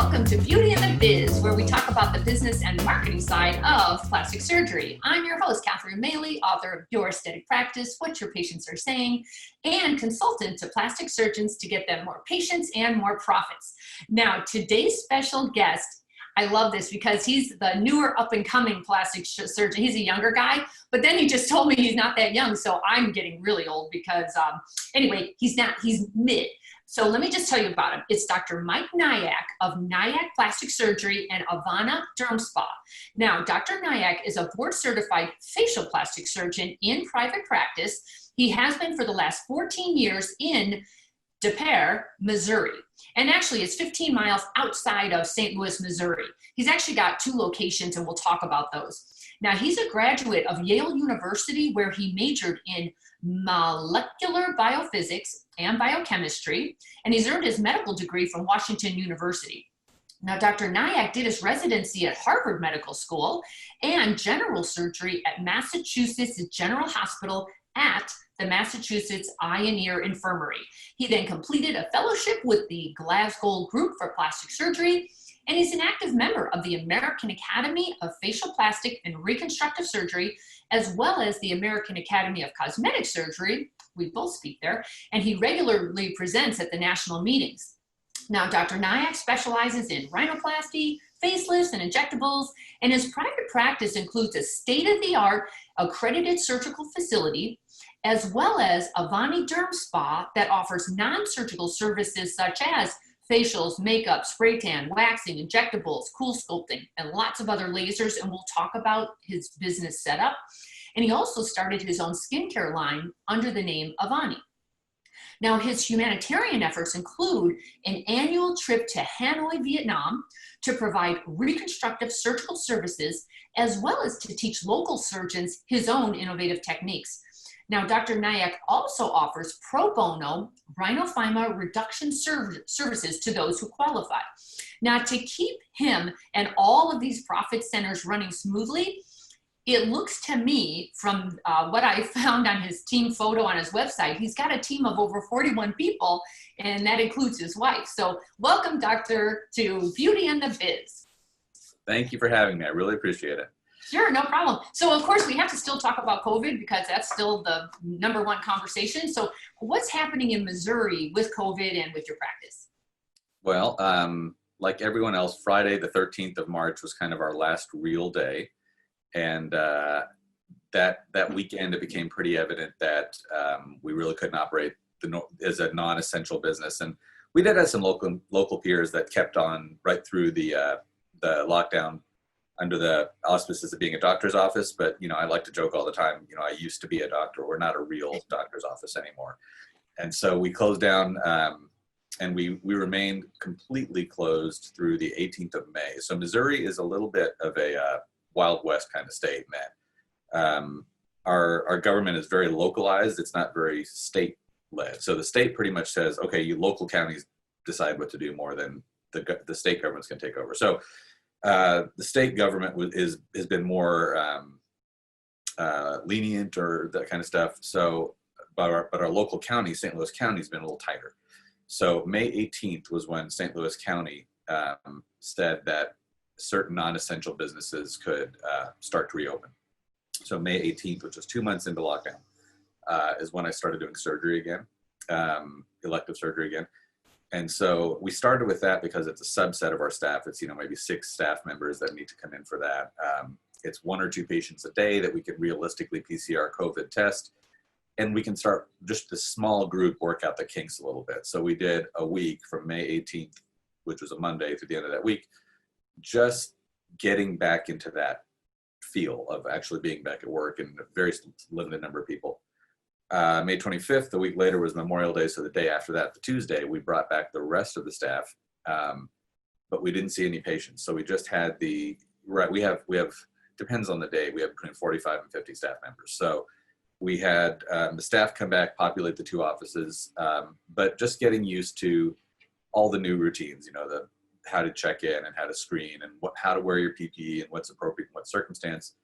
welcome to Beauty and the Biz, where we talk about the business and marketing side of plastic surgery. I'm your host, Catherine Maley, author of Your Aesthetic Practice, What Your Patients Are Saying, and consultant to plastic surgeons to get them more patients and more profits. Now, today's special guest, I love this because he's the newer up-and-coming plastic surgeon. He's a younger guy, but then he just told me he's not that young, so I'm getting really old because, anyway, he's mid. So let me just tell you about him. It's Dr. Mike Nayak of Nayak Plastic Surgery and Avani Derm Spa. Now, Dr. Nayak is a board-certified facial plastic surgeon in private practice. He has been for the last 14 years in DePere, Missouri. And actually, it's 15 miles outside of St. Louis, Missouri. He's actually got 2 locations, and we'll talk about those. Now, he's a graduate of Yale University, where he majored in molecular biophysics and biochemistry, and he's earned his medical degree from Washington University. Now, Dr. Nayak did his residency at Harvard Medical School and general surgery at Massachusetts General Hospital at the Massachusetts Eye and Ear Infirmary. He then completed a fellowship with the Glasgow Group for Plastic Surgery, and he's an active member of the American Academy of Facial Plastic and Reconstructive Surgery, as well as the American Academy of Cosmetic Surgery. We both speak there, and he regularly presents at the national meetings. Now, Dr. Nayak specializes in rhinoplasty, facelifts, and injectables, and his private practice includes a state-of-the-art accredited surgical facility, as well as Avani Derm Spa that offers non-surgical services such as facials, makeup, spray tan, waxing, injectables, cool sculpting, and lots of other lasers, and we'll talk about his business setup. And he also started his own skincare line under the name Avani. Now, his humanitarian efforts include an annual trip to Hanoi, Vietnam, to provide reconstructive surgical services, as well as to teach local surgeons his own innovative techniques. Now, Dr. Nayak also offers pro bono rhinophyma reduction services to those who qualify. Now, to keep him and all of these profit centers running smoothly, it looks to me from what I found on his team photo on his website, he's got a team of over 41 people, and that includes his wife. So welcome, Doctor, to Beauty and the Biz. Thank you for having me. I really appreciate it. Sure, no problem. So, of course, we have to still talk about COVID because that's still the #1 conversation. So what's happening in Missouri with COVID and with your practice? Well, like everyone else, Friday the 13th of March was kind of our last real day. And that weekend, it became pretty evident that we really couldn't operate as a non-essential business. And we did have some local peers that kept on right through the lockdown under the auspices of being a doctor's office. But, you know, I like to joke all the time, you know, I used to be a doctor. We're not a real doctor's office anymore. And so we closed down and we remained completely closed through the 18th of May. So Missouri is a little bit of a Wild West kind of state, man. Our government is very localized. It's not very state-led. So the state pretty much says, okay, you local counties decide what to do more than the state government's can take over. So the state government has been more lenient or that kind of stuff. So, but our local county, St. Louis County, has been a little tighter. So May 18th was when St. Louis County said that certain non-essential businesses could start to reopen. So May 18th, which was 2 months into lockdown, is when I started doing surgery again, elective surgery again. And so we started with that because it's a subset of our staff. It's, you know, maybe 6 staff members that need to come in for that. It's 1 or 2 patients a day that we could realistically PCR COVID test. And we can start just a small group work out the kinks a little bit. So we did a week from May 18th, which was a Monday, through the end of that week, just getting back into that feel of actually being back at work, and a very limited number of people. May 25th, a week later, was Memorial Day. So the day after that, the Tuesday, we brought back the rest of the staff, but we didn't see any patients. So we just had we have, depends on the day, we have between 45 and 50 staff members. So we had the staff come back, populate the 2 offices, but just getting used to all the new routines, you know, how to check in and how to screen and how to wear your PPE and what's appropriate in what circumstance.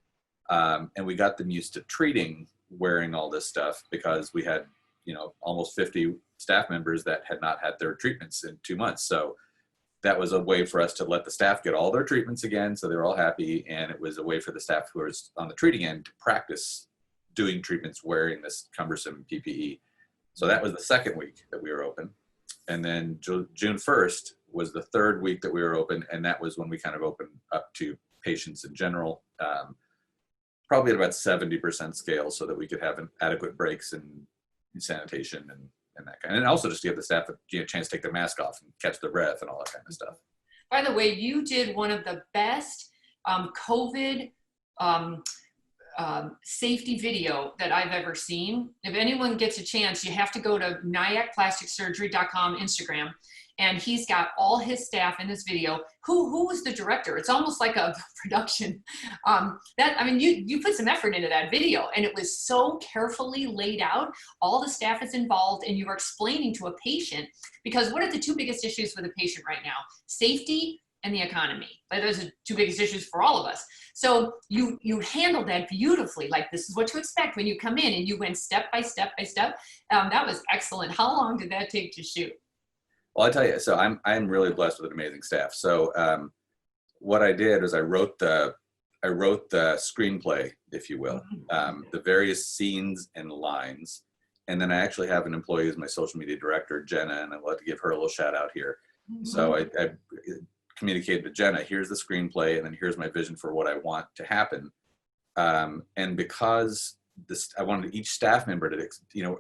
And we got them used to treating wearing all this stuff because we had, you know, almost 50 staff members that had not had their treatments in 2 months. So that was a way for us to let the staff get all their treatments again, so they were all happy, and it was a way for the staff who was on the treating end to practice doing treatments wearing this cumbersome PPE. So that was the second week that we were open. And then June 1st was the third week that we were open, and that was when we kind of opened up to patients in general, probably at about 70% scale, so that we could have adequate breaks and sanitation and that kind of, and also just to give the staff a chance to take their mask off and catch their breath and all that kind of stuff. By the way, you did one of the best COVID safety video that I've ever seen. If anyone gets a chance, you have to go to NayakPlasticSurgery.com Instagram, and he's got all his staff in this video. Who was the director? It's almost like a production. You put some effort into that video, and it was so carefully laid out. All the staff is involved, and you were explaining to a patient, because what are the two biggest issues for the patient right now? Safety and the economy. Like, those are two biggest issues for all of us. So you handled that beautifully. Like, this is what to expect when you come in, and you went step by step by step. That was excellent. How long did that take to shoot? Well, I tell you, so I'm really blessed with an amazing staff. So what I did is I wrote the screenplay, if you will, the various scenes and lines, and then I actually have an employee who's my social media director, Jenna, and I'd love to give her a little shout out here. So I communicated to Jenna, here's the screenplay, and then here's my vision for what I want to happen. And because I wanted each staff member to,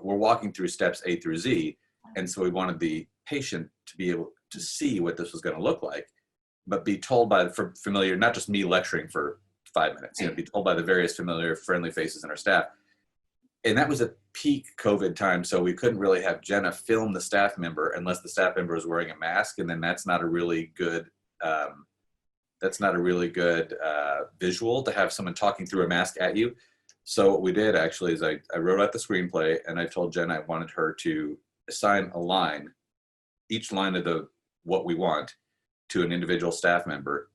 we're walking through steps A through Z, and so we wanted the patient to be able to see what this was going to look like, but be told by the familiar, not just me lecturing for 5 minutes, be told by the various familiar, friendly faces in our staff. And that was a peak COVID time, so we couldn't really have Jenna film the staff member unless the staff member was wearing a mask, and then that's not a really good visual to have someone talking through a mask at you. So what we did actually is I wrote out the screenplay, and I told Jenna I wanted her to assign a line, each line of what we want, to an individual staff member,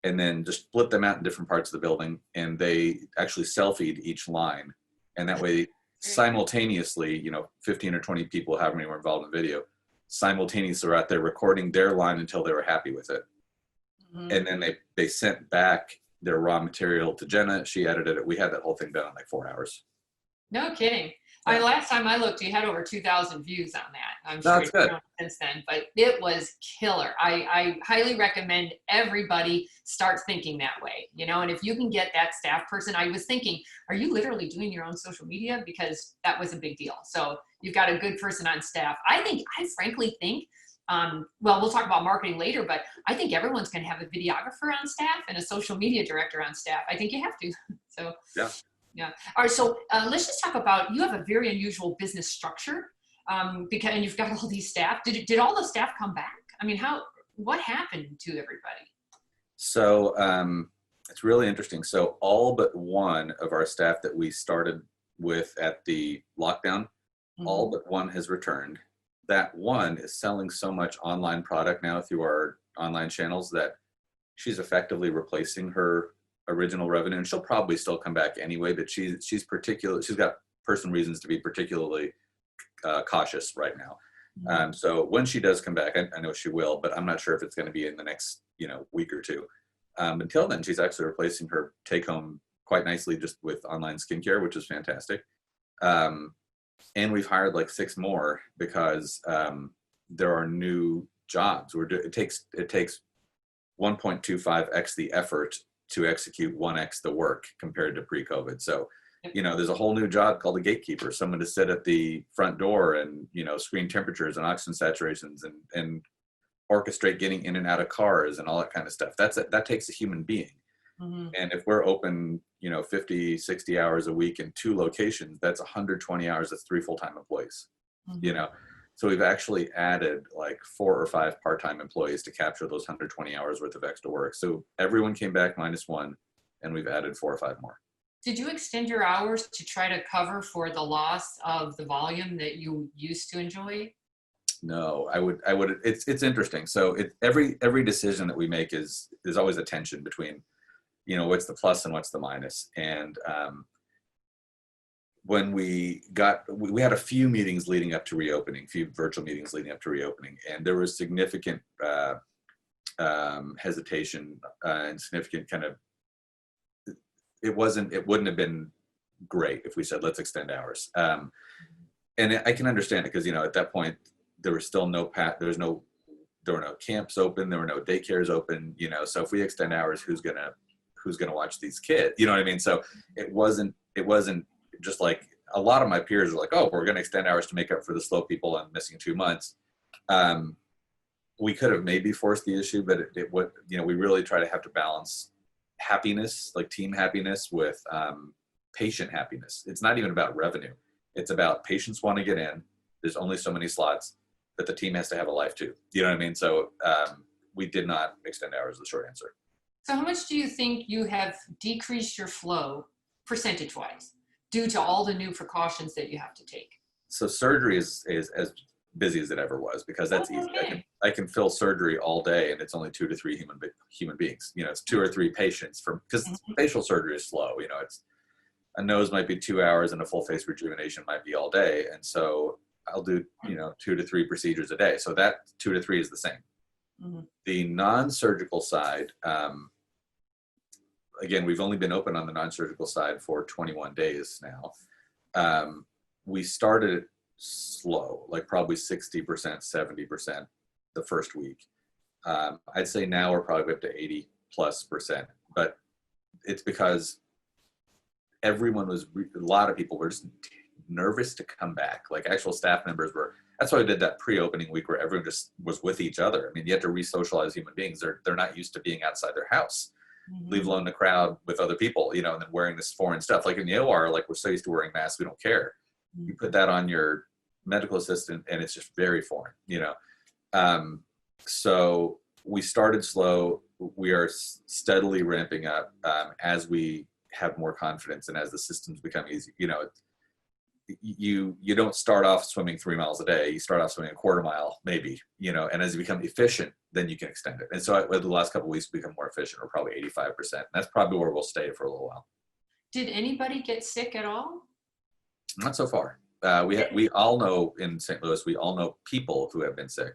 and then just split them out in different parts of the building, and they actually selfied each line. And that way, simultaneously, 15 or 20 people, however many were involved in the video, simultaneously were out there recording their line until they were happy with it. And then they sent back their raw material to Jenna. She edited it. We had that whole thing done in like 4 hours. No kidding. Last time I looked, you had over 2,000 views on that. I'm sure That's it's good. grown since then, but it was killer. I highly recommend everybody start thinking that way, and if you can get that staff person, I was thinking, are you literally doing your own social media? Because that was a big deal. So you've got a good person on staff. I frankly think, we'll talk about marketing later, but I think everyone's going to have a videographer on staff and a social media director on staff. I think you have to. So yeah. All right. So let's just talk about, you have a very unusual business structure, and you've got all these staff. Did all the staff come back? I mean, what happened to everybody? So it's really interesting. So all but one of our staff that we started with at the lockdown, all but one has returned. That one is selling so much online product now through our online channels that she's effectively replacing her original revenue, and she'll probably still come back anyway, but she's got personal reasons to be particularly cautious right now. So when she does come back, I know she will, but I'm not sure if it's going to be in the next week or two. Until then, she's actually replacing her take home quite nicely just with online skincare, which is fantastic. And we've hired like 6 more because there are new jobs. It takes 1.25x the effort to execute 1x the work compared to pre-COVID. So, there's a whole new job called a gatekeeper, someone to sit at the front door and, screen temperatures and oxygen saturations and orchestrate getting in and out of cars and all that kind of stuff. That takes a human being. And if we're open, 50, 60 hours a week in 2 locations, that's 120 hours. That's 3 full-time employees, So we've actually added like 4 or 5 part-time employees to capture those 120 hours worth of extra work. So everyone came back -1, and we've added 4 or 5 more. Did you extend your hours to try to cover for the loss of the volume that you used to enjoy? No, I would. It's interesting. So every decision that we make is always a tension between, what's the plus and what's the minus. And when we had a few meetings leading up to reopening, a few virtual meetings leading up to reopening, and there was significant hesitation and significant kind of, it wouldn't have been great if we said, let's extend hours. And I can understand it because, at that point, there was still there were no camps open, there were no daycares open, so if we extend hours, who's gonna watch these kids? You know what I mean? So it wasn't just like a lot of my peers were like, oh, we're gonna extend hours to make up for the slow people and missing 2 months. We could have maybe forced the issue, but it would, we really try to have to balance happiness, like team happiness, with patient happiness. It's not even about revenue. It's about patients want to get in. There's only so many slots, but the team has to have a life too. You know what I mean? So we did not extend hours, the short answer. So how much do you think you have decreased your flow percentage-wise due to all the new precautions that you have to take? So surgery is as busy as it ever was, because that's easy. Okay. I can fill surgery all day, and it's only 2 to 3 human beings. It's 2 or 3 patients because facial surgery is slow. It's a nose might be 2 hours, and a full face rejuvenation might be all day. And so I'll do 2 to 3 procedures a day. So that 2 to 3 is the same. Mm-hmm. The non-surgical side, again, we've only been open on the non-surgical side for 21 days now. We started slow, like probably 60%, 70% the first week. I'd say now we're probably up to 80+%, but it's because a lot of people were just nervous to come back. Like actual staff members were. That's why we did that pre-opening week where everyone just was with each other. I mean, you have to re-socialize human beings. They're not used to being outside their house, leave alone the crowd with other people, and then wearing this foreign stuff. Like in the OR, like we're so used to wearing masks, we don't care. You put that on your medical assistant, and it's just very foreign, So we started slow. We are steadily ramping up as we have more confidence and as the systems become easy. You don't start off swimming 3 miles a day. You start off swimming a quarter mile, maybe, and as you become efficient, then you can extend it. And so over the last couple of weeks, we become more efficient. We're probably 85%. And that's probably where we'll stay for a little while. Did anybody get sick at all? Not so far. We all know in St. Louis, we all know people who have been sick.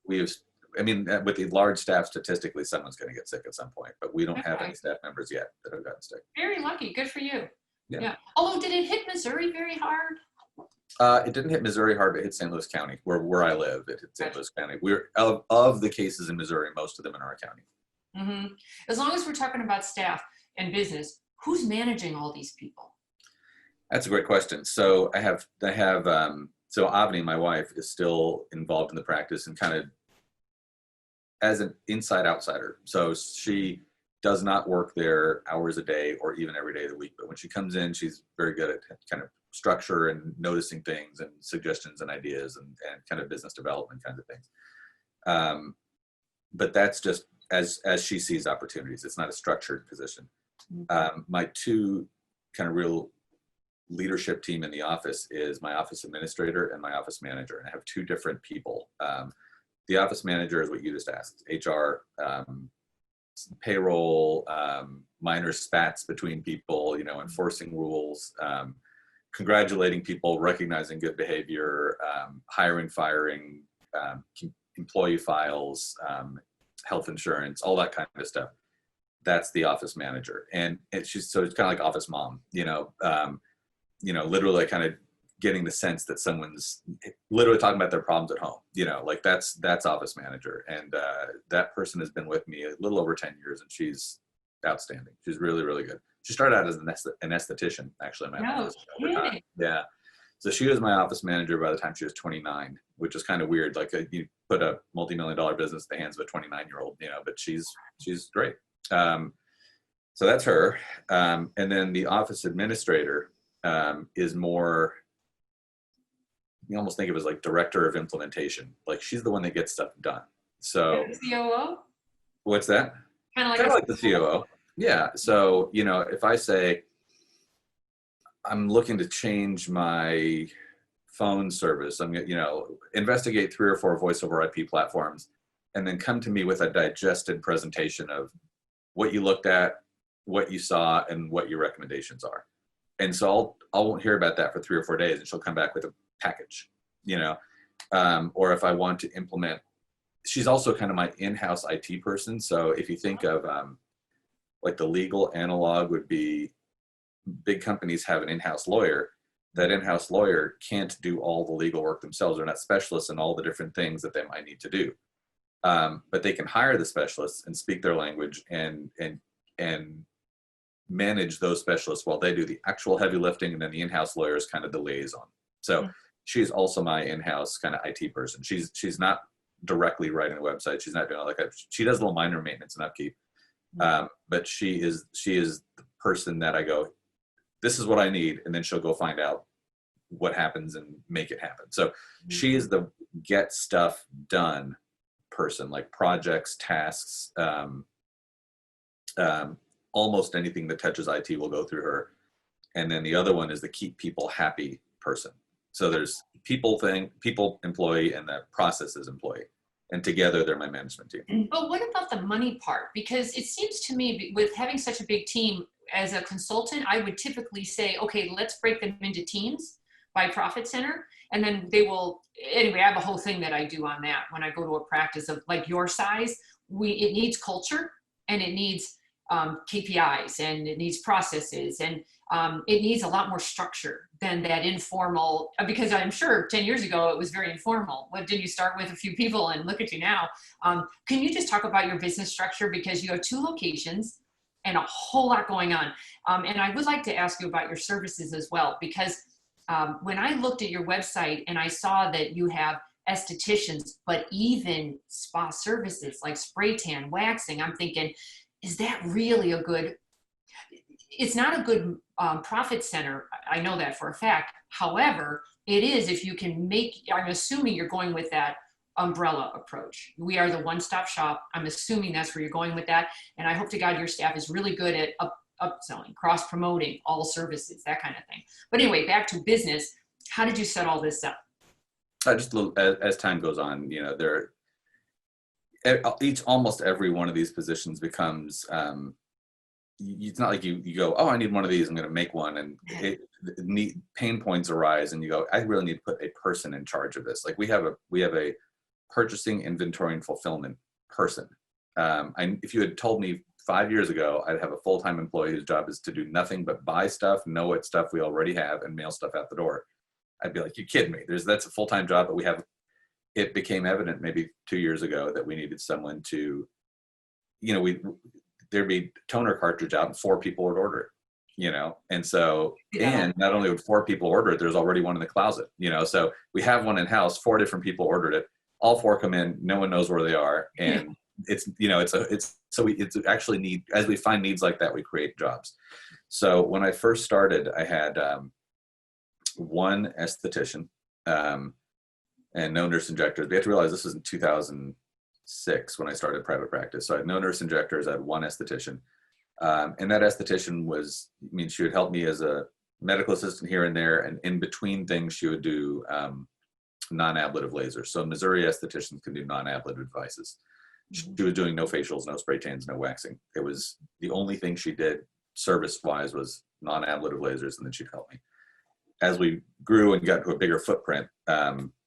With the large staff, statistically, someone's going to get sick at some point, but we don't have any staff members yet that have gotten sick. Very lucky. Good for you. Yeah. Although, did it hit Missouri very hard? It didn't hit Missouri hard, but it hit St. Louis County, where I live. It hit St. Louis County. We're of the cases in Missouri, most of them in our county. Mm-hmm. As long as we're talking about staff and business, who's managing all these people? That's a great question. So I have so Avani, my wife, is still involved in the practice and kind of as an inside outsider. So she does not work there hours a day or even every day of the week. But when she comes in, she's very good at kind of structure and noticing things and suggestions and ideas and kind of business development kinds of things. But that's just as she sees opportunities. It's not a structured position. My 2 kind of real leadership team in the office is my office administrator and my office manager. And I have 2 different people. The office manager is what you just asked, HR, payroll, minor spats between people, enforcing rules, congratulating people, recognizing good behavior, hiring, firing, employee files, health insurance, all that kind of stuff. That's the office manager. And it's kind of like office mom, literally kind of getting the sense that someone's literally talking about their problems at home, like that's office manager. And that person has been with me a little over 10 years, and she's outstanding. She's really, really good. She started out as an esthetician, actually. Yeah. So she was my office manager by the time she was 29, which is kind of weird. Like you put a multi-million-dollar business in the hands of a 29-year-old, but she's great. So that's her. And then the office administrator is more, you almost think of it as like director of implementation. Like she's the one that gets stuff done. So COO? What's that? Kind of like the COO. Yeah. So, if I say I'm looking to change my phone service, I'm going to, investigate 3 or 4 voice over IP platforms and then come to me with a digested presentation of what you looked at, what you saw, and what your recommendations are. And so I won't hear about that for 3 or 4 days, and she'll come back with a package, or if I want to implement she's also kind of my in-house IT person. So if you think of like the legal analog would be big companies have an in-house lawyer. That in-house lawyer can't do all the legal work themselves. They're not specialists in all the different things that they might need to do. But they can hire the specialists and speak their language and manage those specialists while they do the actual heavy lifting, and then the in-house lawyer is kind of the liaison. So she's also my in-house kind of IT person. She's not directly writing the website. She's not doing she does a little minor maintenance and upkeep. But she is the person that I go, this is what I need, and then she'll go find out what happens and make it happen. So she is the get stuff done person, like projects, tasks, almost anything that touches IT will go through her. And then the other one is the keep people happy person. So there's people employee, and the processes employee. And together they're my management team. But what about the money part? Because it seems to me, with having such a big team, as a consultant, I would typically say, okay, let's break them into teams by profit center. And then they will, anyway, I have a whole thing that I do on that when I go to a practice of like your size. It needs culture, and it needs KPIs, and it needs processes, and it needs a lot more structure than that informal, because I'm sure 10 years ago it was very informal. What did you start with? A few people, and look at you now. Can you just talk about your business structure, because you have 2 locations and a whole lot going on. And I would like to ask you about your services as well, because when I looked at your website and I saw that you have estheticians, but even spa services like spray tan, waxing, I'm thinking, is that really a good, it's not a good profit center. I know that for a fact. However, it is if you can make, I'm assuming you're going with that umbrella approach. We are the one-stop shop. I'm assuming that's where you're going with that. And I hope to God your staff is really good at upselling, cross-promoting all services, that kind of thing. But anyway, back to business. How did you set all this up? Just a little, as time goes on, you know, almost every one of these positions becomes, it's not like you go, oh, I need one of these, I'm going to make one. And pain points arise and you go, I really need to put a person in charge of this. Like we have a purchasing, inventory, and fulfillment person. If you had told me 5 years ago, I'd have a full-time employee whose job is to do nothing but buy stuff, know what stuff we already have, and mail stuff out the door. I'd be like, you kidding me? That's a full-time job, but we have. It became evident maybe 2 years ago that we needed someone to, you know, there'd be toner cartridge out and 4 people would order it, you know, and so, and not only would 4 people order it, there's already one in the closet, you know, so we have one in house, 4 different people ordered it, all 4 come in, no one knows where they are, and it's, you know, it's actually need, as we find needs like that, we create jobs. So when I first started, I had one esthetician and no nurse injectors. We have to realize this was in 2006 when I started private practice. So I had no nurse injectors, I had one esthetician. And that esthetician was, I mean, she would help me as a medical assistant here and there, and in between things, she would do non-ablative lasers. So Missouri estheticians can do non-ablative devices. She was doing no facials, no spray tans, no waxing. It was the only thing she did service-wise was non-ablative lasers, and then she'd help me. As we grew and got to a bigger footprint,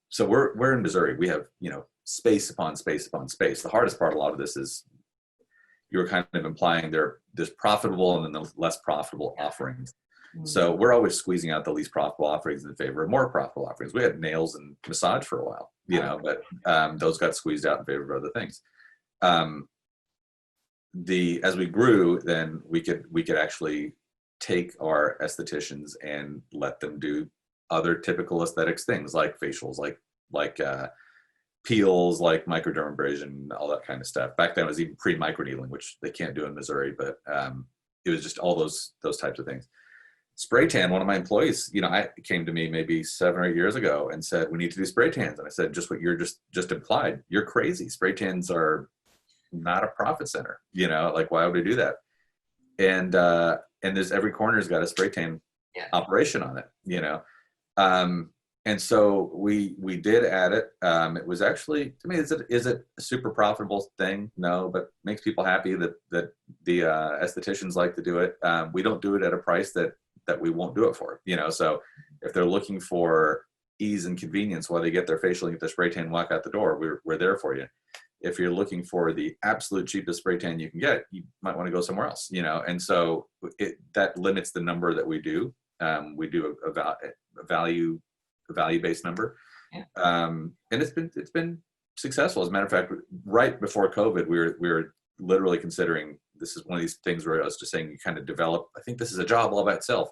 so we're in Missouri. We have, you know, space upon space upon space. The hardest part of a lot of this is you were kind of implying there's profitable and then the less profitable offerings. So we're always squeezing out the least profitable offerings in favor of more profitable offerings. We had nails and massage for a while, you know, but those got squeezed out in favor of other things. As we grew, then we could actually take our estheticians and let them do other typical aesthetics things like facials, like peels, like microdermabrasion, all that kind of stuff. Back then it was even pre-microneedling, which they can't do in Missouri, but it was just all those types of things. Spray tan, one of my employees, you know, I came to me maybe 7 or 8 years ago and said, we need to do spray tans. And I said, just what you're just implied. You're crazy. Spray tans are not a profit center, you know, like why would we do that? And there's every corner's got a spray tan operation on it, you know? And so we did add it. It was actually, to me, is it a super profitable thing? No, but makes people happy that the estheticians like to do it. We don't do it at a price that we won't do it for, you know? So if they're looking for ease and convenience while they get their facial and get their spray tan, walk out the door, we're there for you. if you're looking for the absolute cheapest spray tan you can get, you might want to go somewhere else, you know? And so that limits the number that we do. We do a value-based number. Yeah. And it's been successful. As a matter of fact, right before COVID, we were literally considering, this is one of these things where I was just saying, you kind of develop, I think this is a job all by itself,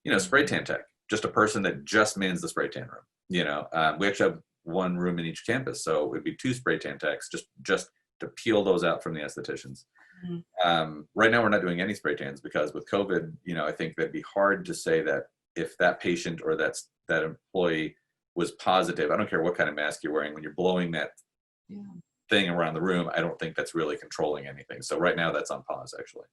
you know, spray tan tech, just a person that just mans the spray tan room. You know, we actually have one room in each campus, so it would be 2 spray tan techs just to peel those out from the estheticians. Right now, we're not doing any spray tans because with COVID, you know, I think that'd be hard to say that if that patient or that employee was positive, I don't care what kind of mask you're wearing, when you're blowing that thing around the room, I don't think that's really controlling anything. So right now, that's on pause, actually.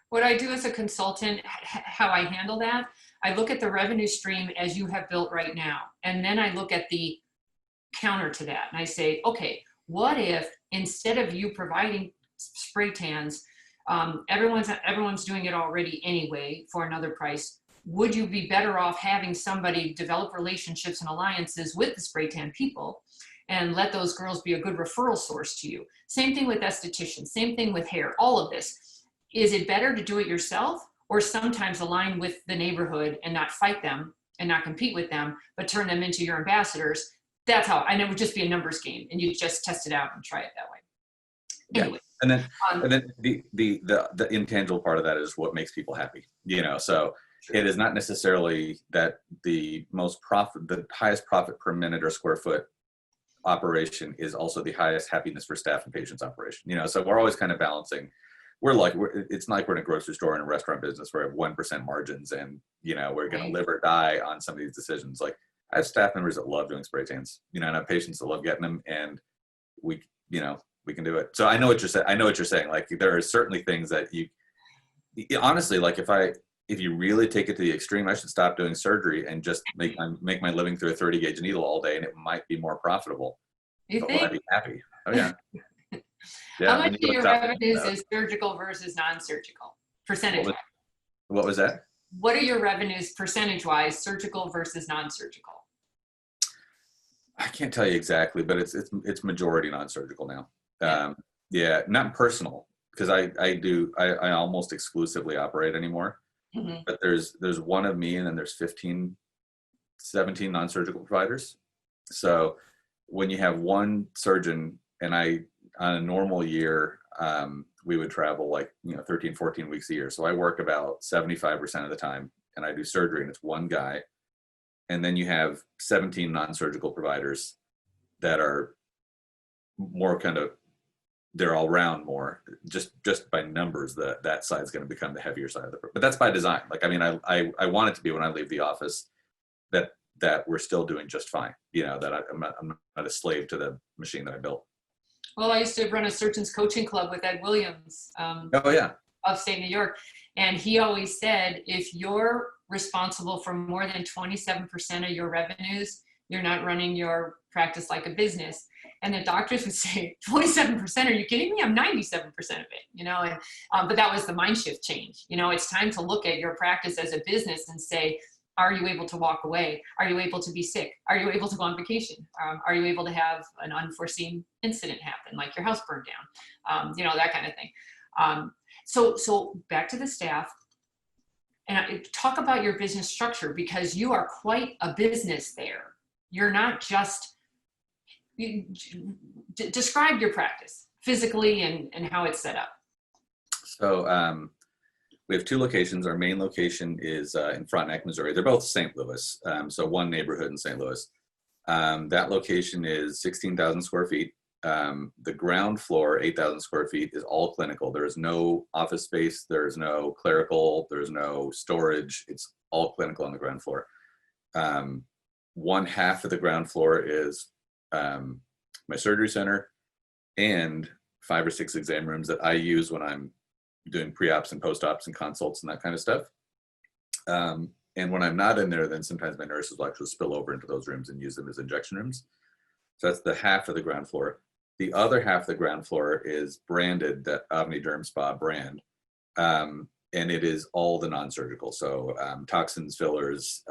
What I do as a consultant, how I handle that, I look at the revenue stream as you have built right now. And then I look at the counter to that. And I say, okay, what if instead of you providing spray tans, everyone's doing it already anyway for another price. Would you be better off having somebody develop relationships and alliances with the spray tan people and let those girls be a good referral source to you? Same thing with estheticians, same thing with hair, all of this. Is it better to do it yourself or sometimes align with the neighborhood and not fight them and not compete with them, but turn them into your ambassadors? That's how, and it would just be a numbers game and you just test it out and try it that way. Anyway. Yeah. And then the intangible part of that is what makes people happy, you know? So it is not necessarily that the highest profit per minute or square foot operation is also the highest happiness for staff and patients operation, you know? So we're always kind of balancing. It's not like we're in a grocery store and a restaurant business where we have 1% margins and, you know, we're going to live or die on some of these decisions. Like I have staff members that love doing spray tans, you know, and I have patients that love getting them, and we can do it. So I know what you're saying. Like there are certainly things that honestly, like if you really take it to the extreme, I should stop doing surgery and just make my living through a 30 gauge needle all day, and it might be more profitable. You but think? would I be happy? Oh yeah. Yeah. How much of your revenues is surgical versus non-surgical, percentage-wise? What was that? What are your revenues percentage-wise, surgical versus non-surgical? I can't tell you exactly, but it's majority non-surgical now. Yeah, not personal, because I almost exclusively operate anymore. Mm-hmm. But there's one of me, and then there's 17 non-surgical providers. So when you have one surgeon, and on a normal year, we would travel like, 13, 14 weeks a year. So I work about 75% of the time, and I do surgery, and it's one guy. And then you have 17 non-surgical providers that are more they're all round more, just by numbers, that side is going to become the heavier side of but that's by design. Like, I mean, I want it to be when I leave the office that we're still doing just fine. That I'm not a slave to the machine that I built. Well, I used to run a surgeon's coaching club with Ed Williams upstate New York. And he always said, if you're responsible for more than 27% of your revenues, you're not running your practice like a business. And the doctors would say, 27%, are you kidding me? I'm 97% of it, but that was the mind shift change. It's time to look at your practice as a business and say, are you able to walk away? Are you able to be sick? Are you able to go on vacation? Are you able to have an unforeseen incident happen, like your house burned down? That kind of thing. So back to the staff, and talk about your business structure, because you are quite a business there. You're not just, describe your practice physically and how it's set up. So we have 2 locations. Our main location is in Frontenac, Missouri. They're both St. Louis, so one neighborhood in St. Louis. That location is 16,000 square feet. The ground floor, 8,000 square feet, is all clinical. There is no office space. There is no clerical. There's no storage. It's all clinical on the ground floor. One half of the ground floor is my surgery center and 5 or 6 exam rooms that I use when I'm doing pre-ops and post-ops and consults and that kind of stuff. And when I'm not in there, then sometimes my nurses will actually spill over into those rooms and use them as injection rooms. So that's the half of the ground floor. The other half of the ground floor is branded, that Avani Derm Spa brand. And it is all the non-surgical. So toxins, fillers,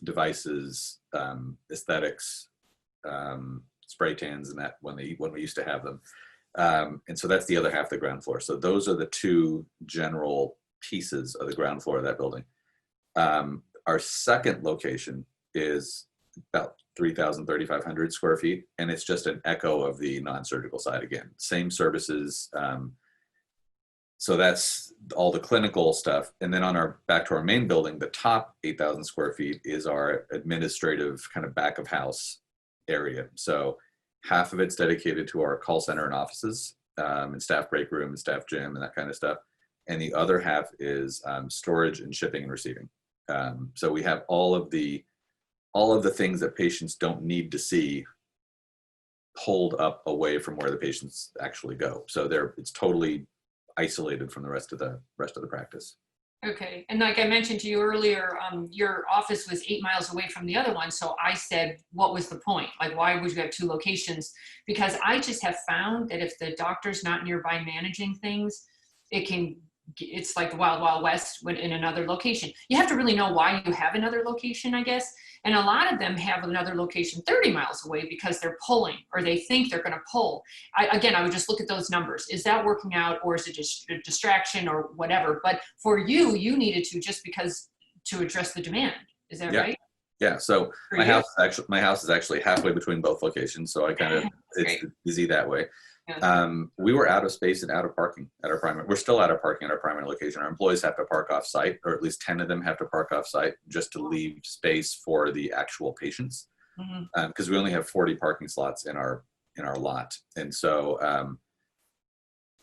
devices, aesthetics, spray tans and that when we used to have them. And so that's the other half of the ground floor. So those are the two general pieces of the ground floor of that building. Our second location is about 3,500 square feet, and it's just an echo of the non-surgical side again. Same services. So that's all the clinical stuff. And then back to our main building, the top 8,000 square feet is our administrative kind of back of house area. So half of it's dedicated to our call center and offices, and staff break room and staff gym and that kind of stuff. And the other half is storage and shipping and receiving. So we have all of the things that patients don't need to see pulled up away from where the patients actually go. So it's totally isolated from the rest of the practice. Okay, and like I mentioned to you earlier, your office was 8 miles away from the other one. So I said, what was the point? Like, why would you have two locations? Because I just have found that if the doctor's not nearby managing things, it's like the wild, wild west in another location. You have to really know why you have another location, I guess. And a lot of them have another location 30 miles away because they're pulling, or they think they're going to pull. I would just look at those numbers. Is that working out, or is it just a distraction or whatever? But for you needed to, just because to address the demand. Is that right? Yeah. So my house is actually halfway between both locations. So it's easy that way. Yeah. We were out of space and out of parking at our primary. We're still out of parking at our primary location. Our employees have to park off site, or at least 10 of them have to park off site just to leave space for the actual patients. Because we only have 40 parking slots in our lot. And so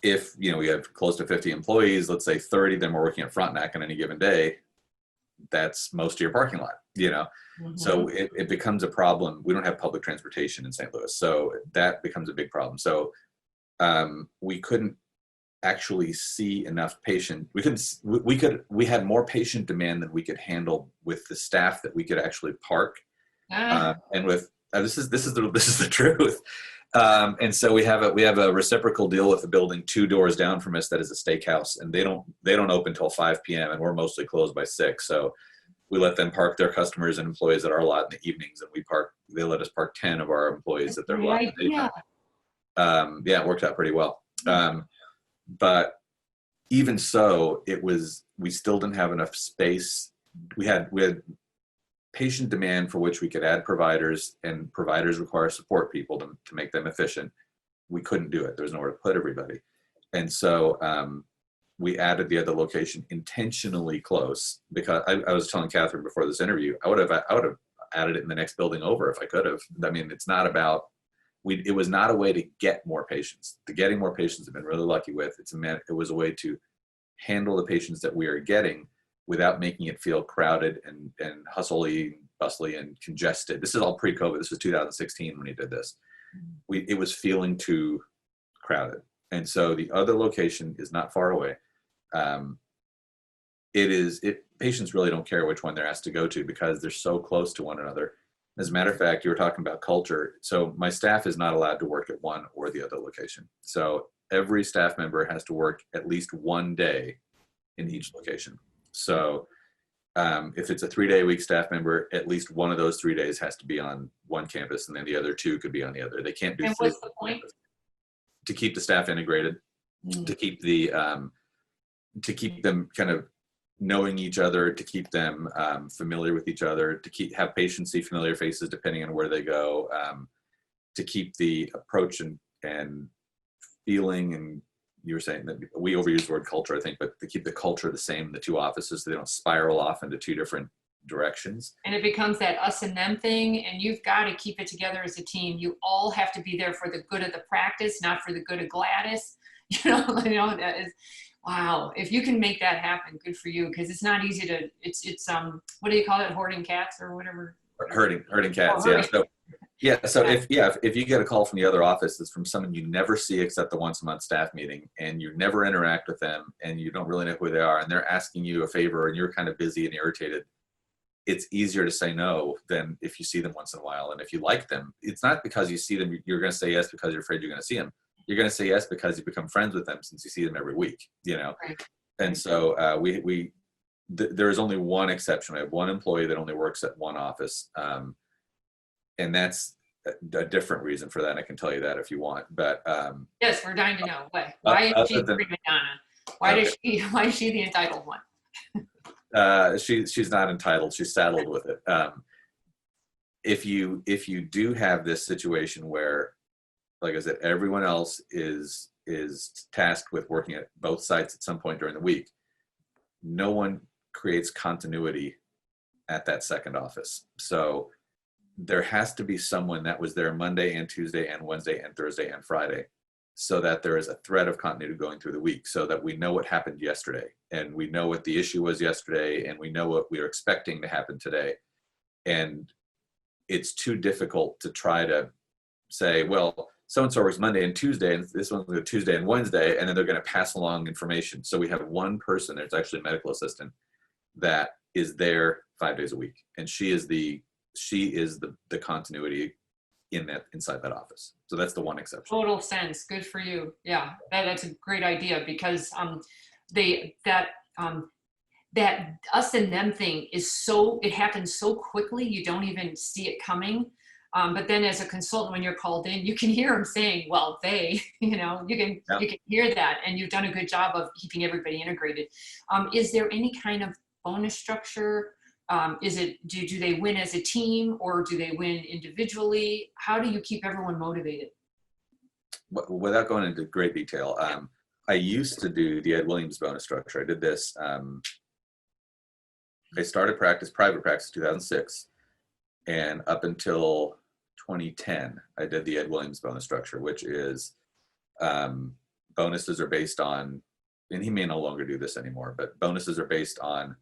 if we have close to 50 employees, let's say 30 of them are working at Frontenac on any given day, that's most of your parking lot, So it becomes a problem. We don't have public transportation in St. Louis, so that becomes a big problem. So we couldn't actually see enough patient. We had more patient demand than we could handle with the staff that we could actually park. And with this is the truth. And so we have a reciprocal deal with the building 2 doors down from us that is a steakhouse, and they don't open till 5 p.m. and we're mostly closed by 6. So we let them park their customers and employees at our lot in the evenings, and they let us park 10 of our employees at their lot. It worked out pretty well. But even so, we still didn't have enough space. We had patient demand for which we could add providers, and providers require support people to make them efficient. We couldn't do it. There was nowhere to put everybody. And so we added the other location intentionally close, because I was telling Catherine before this interview, I would have added it in the next building over if I could have. I mean, it's not about, it was not a way to get more patients. The getting more patients I've been really lucky with. It was a way to handle the patients that we are getting without making it feel crowded and hustly, bustly, and congested. This is all pre-COVID. This was 2016 when he did this. It was feeling too crowded. And so the other location is not far away. Patients really don't care which one they're asked to go to because they're so close to one another. As a matter of fact, you were talking about culture. So my staff is not allowed to work at one or the other location. So every staff member has to work at least one day in each location. So if it's a 3-day-a-week staff member, at least one of those 3 days has to be on one campus, and then the other 2 could be on the other. They can't do. And what's the point? To keep the staff integrated, to keep them kind of knowing each other, to keep them familiar with each other, to have patients see familiar faces depending on where they go, to keep the approach and feeling, and you were saying that we overuse the word culture, I think, but to keep the culture the same in the 2 offices so they don't spiral off into 2 different directions. And it becomes that us and them thing, and you've got to keep it together as a team. You all have to be there for the good of the practice, not for the good of Gladys. That is, wow. If you can make that happen, good for you, because it's not easy to. It's what do you call it? Hoarding cats or whatever. Herding cats. So if you get a call from the other office, it's from someone you never see except the once a month staff meeting, and you never interact with them, and you don't really know who they are, and they're asking you a favor, and you're kind of busy and irritated. It's easier to say no than if you see them once in a while. And if you like them, it's not because you see them, you're going to say yes because you're afraid you're going to see them. You're going to say yes because you become friends with them since you see them every week, Right. And so there is only one exception. I have one employee that only works at one office. And that's a different reason for that. I can tell you that if you want, but yes, we're dying to know. Why is she prima donna? Why is she the entitled one? She's not entitled. She's saddled with it. If you do have this situation where, like I said, everyone else is tasked with working at both sites at some point during the week, no one creates continuity at that second office. So there has to be someone that was there Monday and Tuesday and Wednesday and Thursday and Friday, so that there is a thread of continuity going through the week, so that we know what happened yesterday, and we know what the issue was yesterday, and we know what we are expecting to happen today. And it's too difficult to try to say, well, so-and-so works Monday and Tuesday, and this one's a Tuesday and Wednesday, and then they're going to pass along information. So we have one person, there's actually a medical assistant, that is there 5 days a week. And she is the continuity inside that office. So that's the one exception. Total sense. Good for you. Yeah, that's a great idea, because that us and them thing is it happens so quickly, you don't even see it coming. But then as a consultant, when you're called in, you can hear them saying, well, you can hear that, and you've done a good job of keeping everybody integrated. Is there any kind of bonus structure? Do they win as a team, or do they win individually? How do you keep everyone motivated? Without going into great detail, I used to do the Ed Williams bonus structure. I did this. I started private practice in 2006, and up until 2010, I did the Ed Williams bonus structure, which is bonuses are based on, and he may no longer do this anymore, but bonuses are based on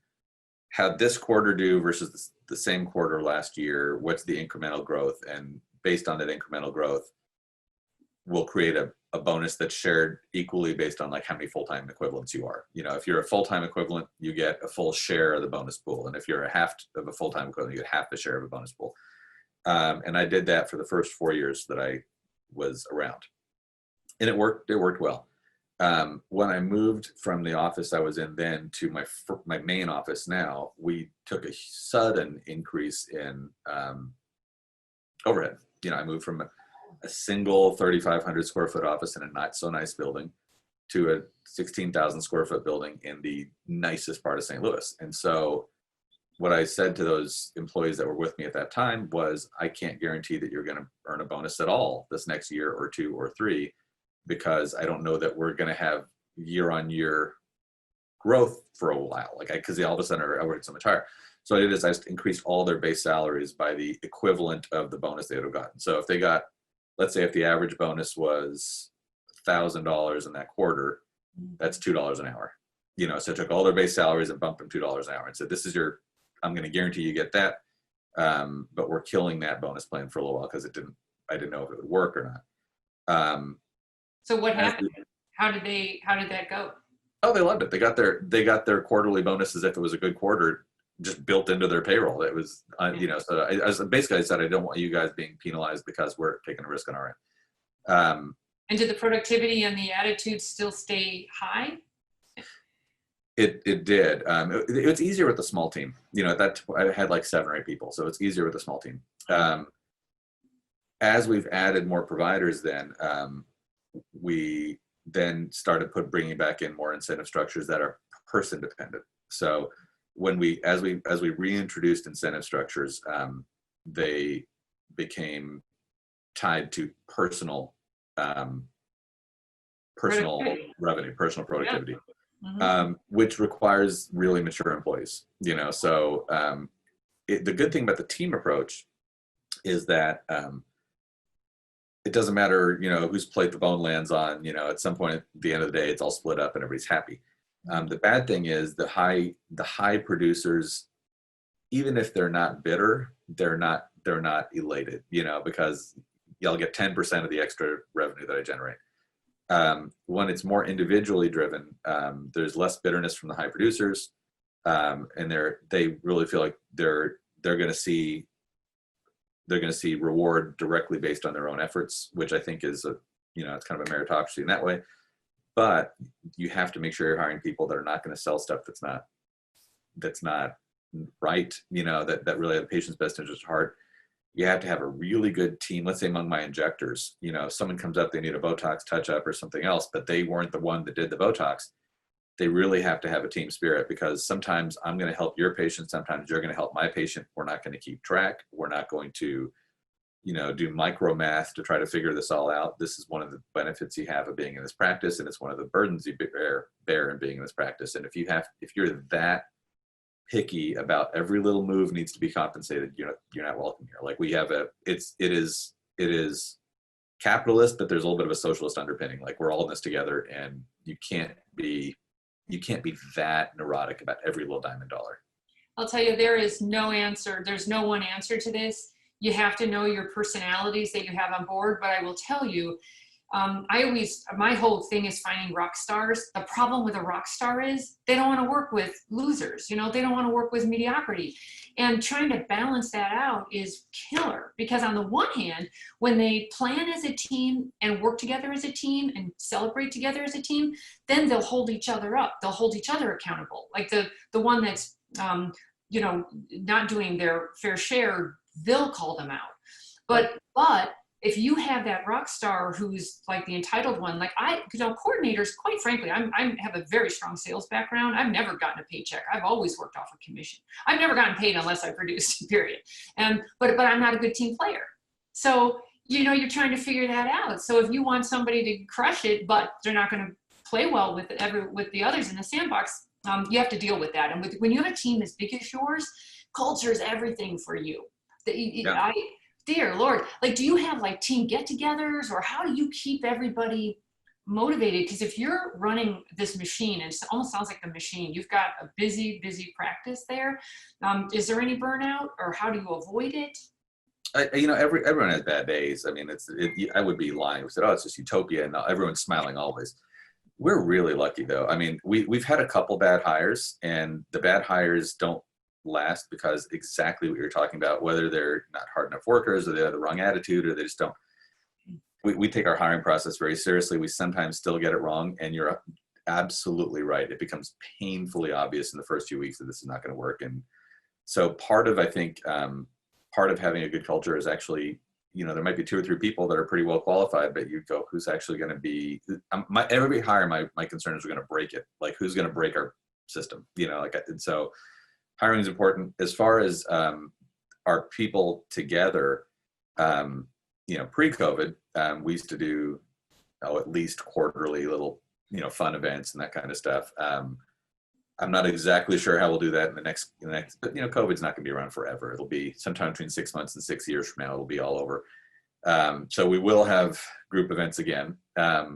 how this quarter do versus the same quarter last year, what's the incremental growth, and based on that incremental growth, we'll create a bonus that's shared equally based on like how many full-time equivalents you are. If you're a full-time equivalent, you get a full share of the bonus pool. And if you're a half of a full-time equivalent, you get half the share of a bonus pool. And I did that for the first 4 years that I was around. And it worked well. When I moved from the office I was in then to my main office now, we took a sudden increase in overhead. I moved from a single 3,500 square foot office in a not so nice building to a 16,000 square foot building in the nicest part of St. Louis. And so what I said to those employees that were with me at that time was, I can't guarantee that you're going to earn a bonus at all this next year or 2 or 3, because I don't know that we're going to have year-on-year growth for a while. Because all of a sudden I worked so much higher. So what I did is I increased all their base salaries by the equivalent of the bonus they would have gotten. So if they got, let's say if the average bonus was $1,000 in that quarter, that's $2 an hour. So I took all their base salaries and bumped them $2 an hour and said, this is I'm going to guarantee you get that. But we're killing that bonus plan for a little while because I didn't know if it would work or not. So what happened? How did that go? Oh, they loved it. They got their quarterly bonuses if it was a good quarter, just built into their payroll. It was, so I said, I don't want you guys being penalized because we're taking a risk on our end. And did the productivity and the attitude still stay high? It did. It was easier with a small team. I had like 7 or 8 people, so it's easier with a small team. As we've added more providers, then we then started bringing back in more incentive structures that are person dependent. So as we reintroduced incentive structures, they became tied to personal revenue, personal productivity. Yeah. Mm-hmm. Which requires really mature employees, so the good thing about the team approach is that it doesn't matter, whose plate the bone lands on, at some point at the end of the day, it's all split up and everybody's happy. The bad thing is the high producers, even if they're not bitter, they're not elated, because y'all get 10% of the extra revenue that I generate. When it's more individually driven, there's less bitterness from the high producers, and they really feel like they're going to see reward directly based on their own efforts, which I think is it's kind of a meritocracy in that way. But you have to make sure you're hiring people that are not going to sell stuff that's not right, that really have the patient's best interest at heart. You have to have a really good team. Let's say among my injectors, you know, if someone comes up, they need a Botox touch up or something else, but they weren't the one that did the Botox. They really have to have a team spirit, because sometimes I'm going to help your patient. Sometimes you're going to help my patient. We're not going to keep track. We're not going to, you know, do micro math to try to figure this all out. This is one of the benefits you have of being in this practice, and it's one of the burdens you bear in being in this practice. And if you're that picky about every little move needs to be compensated, you're not welcome here. Like, we have it is capitalist, but there's a little bit of a socialist underpinning. Like, we're all in this together, and you can't be that neurotic about every little dime and dollar. I'll tell you, there is no answer. There's no one answer to this. You have to know your personalities that you have on board. But I will tell you, my whole thing is finding rock stars. The problem with a rock star is they don't want to work with losers. You know, they don't want to work with mediocrity. And trying to balance that out is killer, because on the one hand, when they plan as a team and work together as a team and celebrate together as a team, then they'll hold each other up. They'll hold each other accountable. Like the one that's, you know, not doing their fair share, they'll call them out. But if you have that rock star who's like the entitled one, like coordinators, quite frankly, I have a very strong sales background. I've never gotten a paycheck. I've always worked off a commission. I've never gotten paid unless I produced, period. But I'm not a good team player. So, you know, you're trying to figure that out. So if you want somebody to crush it, but they're not going to play well with the others in the sandbox, you have to deal with that. And when you have a team as big as yours, culture is everything for you. Dear Lord, like, do you have like team get-togethers, or how do you keep everybody motivated? Because if you're running this machine, and it almost sounds like a machine, you've got a busy practice there. Is there any burnout, or how do you avoid it? You know, everyone has bad days. I mean, I would be lying if I said, oh, it's just utopia and everyone's smiling always. We're really lucky, though. I mean, we've had a couple bad hires, and the bad hires don't last because exactly what you're talking about, whether they're not hard enough workers, or they have the wrong attitude, or they just don't. We take our hiring process very seriously. We sometimes still get it wrong, and you're absolutely right. It becomes painfully obvious in the first few weeks that this is not going to work. And so part of having a good culture is actually, you know, there might be 2 or 3 people that are pretty well qualified, but you go, who's actually going to be, every hire, my concern is we're going to break it. Like, who's going to break our system, you know, and so hiring is important. As far as our people together, you know, pre-COVID, we used to do at least quarterly little, you know, fun events and that kind of stuff. I'm not exactly sure how we'll do that in the next, but you know, COVID's not going to be around forever. It'll be sometime between 6 months and 6 years from now. It'll be all over. So we will have group events again. I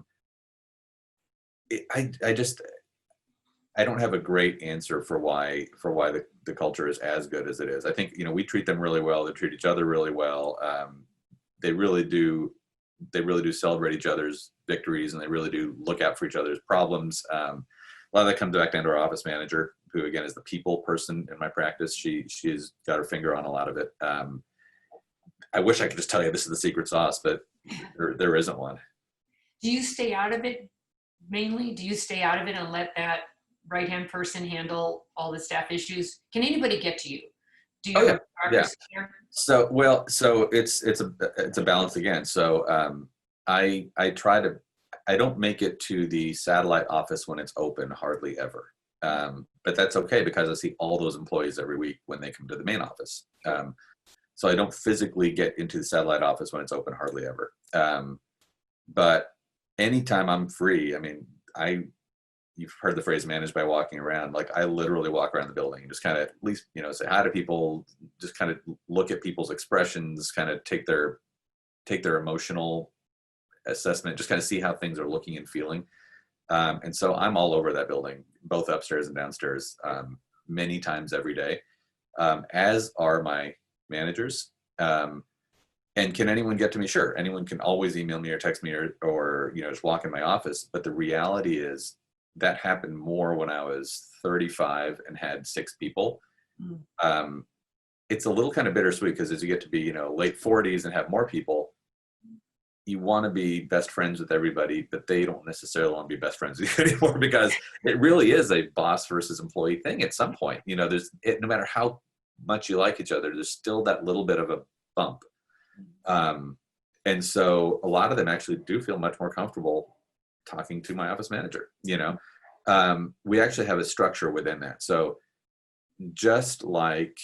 don't have a great answer for why the culture is as good as it is. I think, you know, we treat them really well. They treat each other really well. They really do celebrate each other's victories, and they really do look out for each other's problems. A lot of that comes back down to our office manager, who again is the people person in my practice. She's got her finger on a lot of it. I wish I could just tell you this is the secret sauce, but there isn't one. Do you stay out of it mainly? Do you stay out of it and let that right-hand person handle all the staff issues? Can anybody get to you? Do you yeah. So it's a balance again. So I don't make it to the satellite office when it's open hardly ever. But that's okay, because I see all those employees every week when they come to the main office. So I don't physically get into the satellite office when it's open hardly ever. But anytime I'm free, I mean, you've heard the phrase manage by walking around. Like, I literally walk around the building and just kind of at least, you know, say hi to people, just kind of look at people's expressions, kind of take their emotional assessment, just kind of see how things are looking and feeling. And so I'm all over that building, both upstairs and downstairs, many times every day, as are my managers. And can anyone get to me? Sure. Anyone can always email me or text me or you know, just walk in my office. But the reality is that happened more when I was 35 and had 6 people. It's a little kind of bittersweet, because as you get to be, you know, late 40s and have more people, you want to be best friends with everybody, but they don't necessarily want to be best friends with you anymore, because it really is a boss versus employee thing at some point. You know, no matter how much you like each other, there's still that little bit of bump. And so a lot of them actually do feel much more comfortable talking to my office manager. We actually have a structure within that. So just like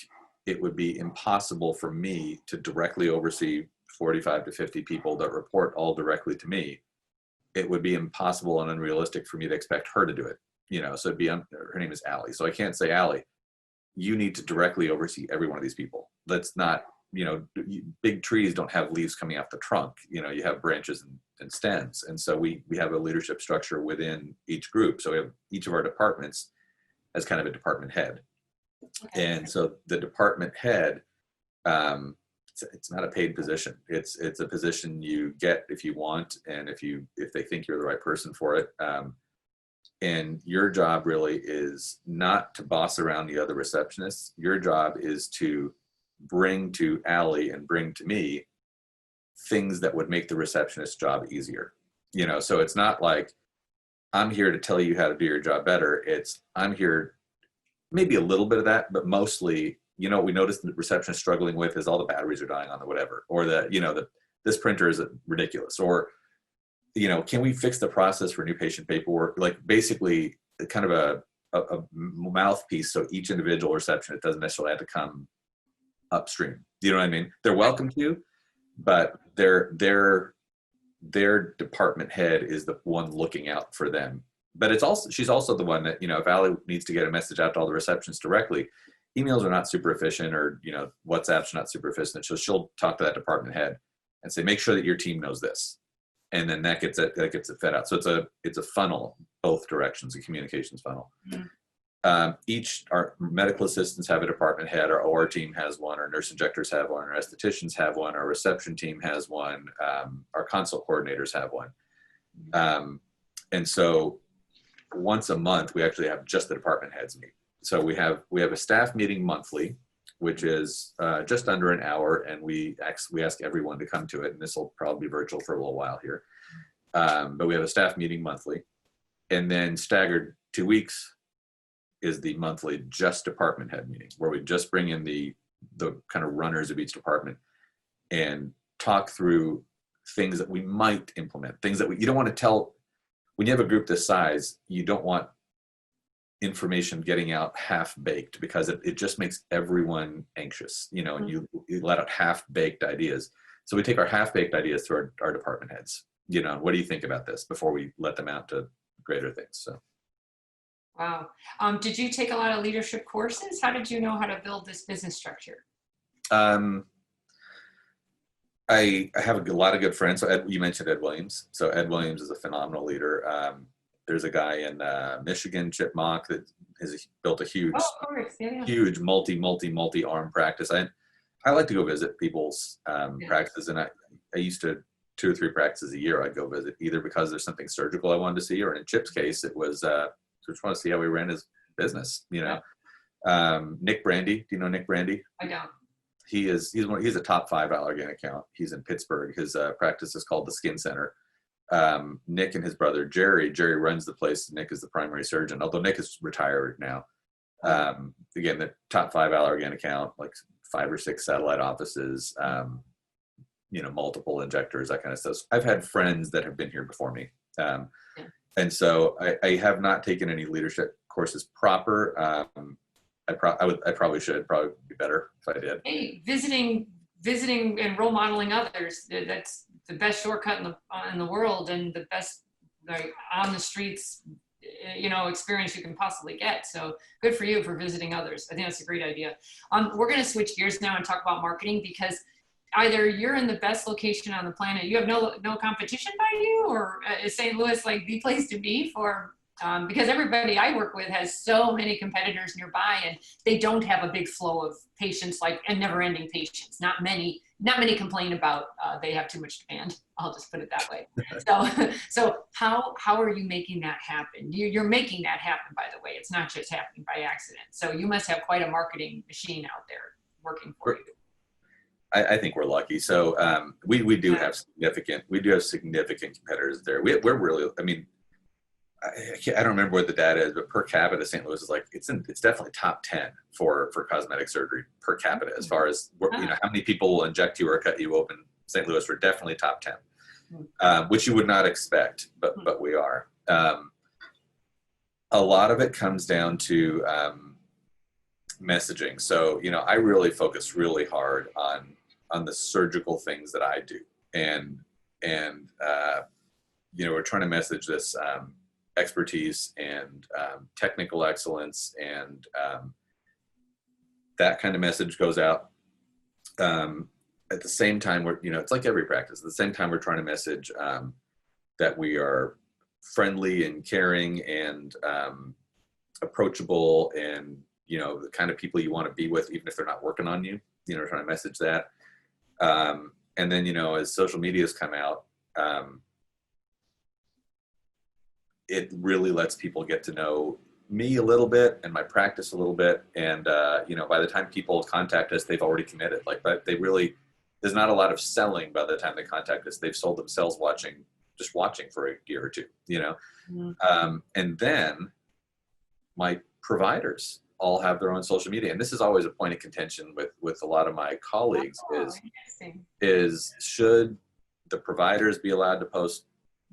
it would be impossible for me to directly oversee 45 to 50 people that report all directly to me, it would be impossible and unrealistic for me to expect her to do it. So it'd be, her name is Allie. So I can't say, Allie, you need to directly oversee every one of these people. That's not, big trees don't have leaves coming off the trunk. You have branches and stems. And so we have a leadership structure within each group. So we have each of our departments as kind of a department head. Okay. And so the department head, it's not a paid position. It's a position you get if you want, and if they think you're the right person for it. And your job really is not to boss around the other receptionists. Your job is to bring to Allie and bring to me things that would make the receptionist's job easier. So it's not like I'm here to tell you how to do your job better. It's I'm here, maybe a little bit of that, but mostly, what we noticed the receptionist struggling with is all the batteries are dying on the whatever, or this printer is ridiculous, or can we fix the process for new patient paperwork? Like basically kind of a mouthpiece. So each individual receptionist doesn't necessarily have to come upstream. You know what I mean? They're welcome to, but their department head is the one looking out for them. But she's also the one that, if Allie needs to get a message out to all the receptionists directly, emails are not super efficient, or, WhatsApp's not super efficient. So she'll talk to that department head and say, make sure that your team knows this. And then that gets it fed out. So it's a funnel, both directions, a communications funnel. Mm-hmm. Our medical assistants have a department head, our OR team has one, our nurse injectors have one, our estheticians have one, our reception team has one, our consult coordinators have one. And so once a month, we actually have just the department heads meet. So we have a staff meeting monthly, which is just under an hour, and we ask everyone to come to it, and this will probably be virtual for a little while here. But we have a staff meeting monthly, and then staggered 2 weeks is the monthly just department head meeting, where we just bring in the kind of runners of each department and talk through things that we might implement, things that you don't want to tell. When you have a group this size, you don't want information getting out half-baked, because it just makes everyone anxious, and you let out half-baked ideas. So we take our half-baked ideas to our department heads. What do you think about this, before we let them out to greater things? So. Wow. Did you take a lot of leadership courses? How did you know how to build this business structure? I have a lot of good friends. So you mentioned Ed Williams. So Ed Williams is a phenomenal leader. There's a guy in Michigan, Chip Mock, that has built a huge, huge multi-arm practice. I like to go visit people's practices, and I used to 2 or 3 practices a year I'd go visit, either because there's something surgical I wanted to see, or in Chip's case, it was just want to see how he ran his business. Nick Brandy. Do you know Nick Brandy? I don't. He's a top 5 Allergan account. He's in Pittsburgh. His practice is called the Skin Center. Nick and his brother Jerry runs the place. Nick is the primary surgeon, although Nick is retired now. Again, the top 5 Allergan account, like 5 or 6 satellite offices, multiple injectors, that kind of stuff. I've had friends that have been here before me. And so I have not taken any leadership courses proper. I probably should. Probably be better if I did. Hey, visiting and role modeling others, that's the best shortcut in the world, and the best on the streets experience you can possibly get. So good for you for visiting others. I think that's a great idea. We're going to switch gears now and talk about marketing, because either you're in the best location on the planet, you have no competition by you, or is St. Louis like the place to be for? Because everybody I work with has so many competitors nearby, and they don't have a big flow of patients, and never-ending patients. Not many complain about they have too much demand. I'll just put it that way. So how are you making that happen? You're making that happen, by the way. It's not just happening by accident. So you must have quite a marketing machine out there working for you. I think we're lucky. So we do have significant competitors there. We're really, I don't remember what the data is, but per capita, St. Louis is like, it's definitely top 10 for cosmetic surgery per capita, as far as, how many people will inject you or cut you open. St. Louis, we're definitely top 10, which you would not expect, but we are. A lot of it comes down to messaging. So, I really focus really hard on the surgical things that I do. And we're trying to message this expertise and technical excellence, and that kind of message goes out. At the same time, it's like every practice. At the same time, we're trying to message that we are friendly and caring and approachable, and the kind of people you want to be with, even if they're not working on you. Trying to message that. And then as social media's come out, it really lets people get to know me a little bit and my practice a little bit. And by the time people contact us, they've already committed. But there's not a lot of selling by the time they contact us. They've sold themselves watching for a year or two, and then my providers all have their own social media. And this is always a point of contention with a lot of my colleagues is should the providers be allowed to post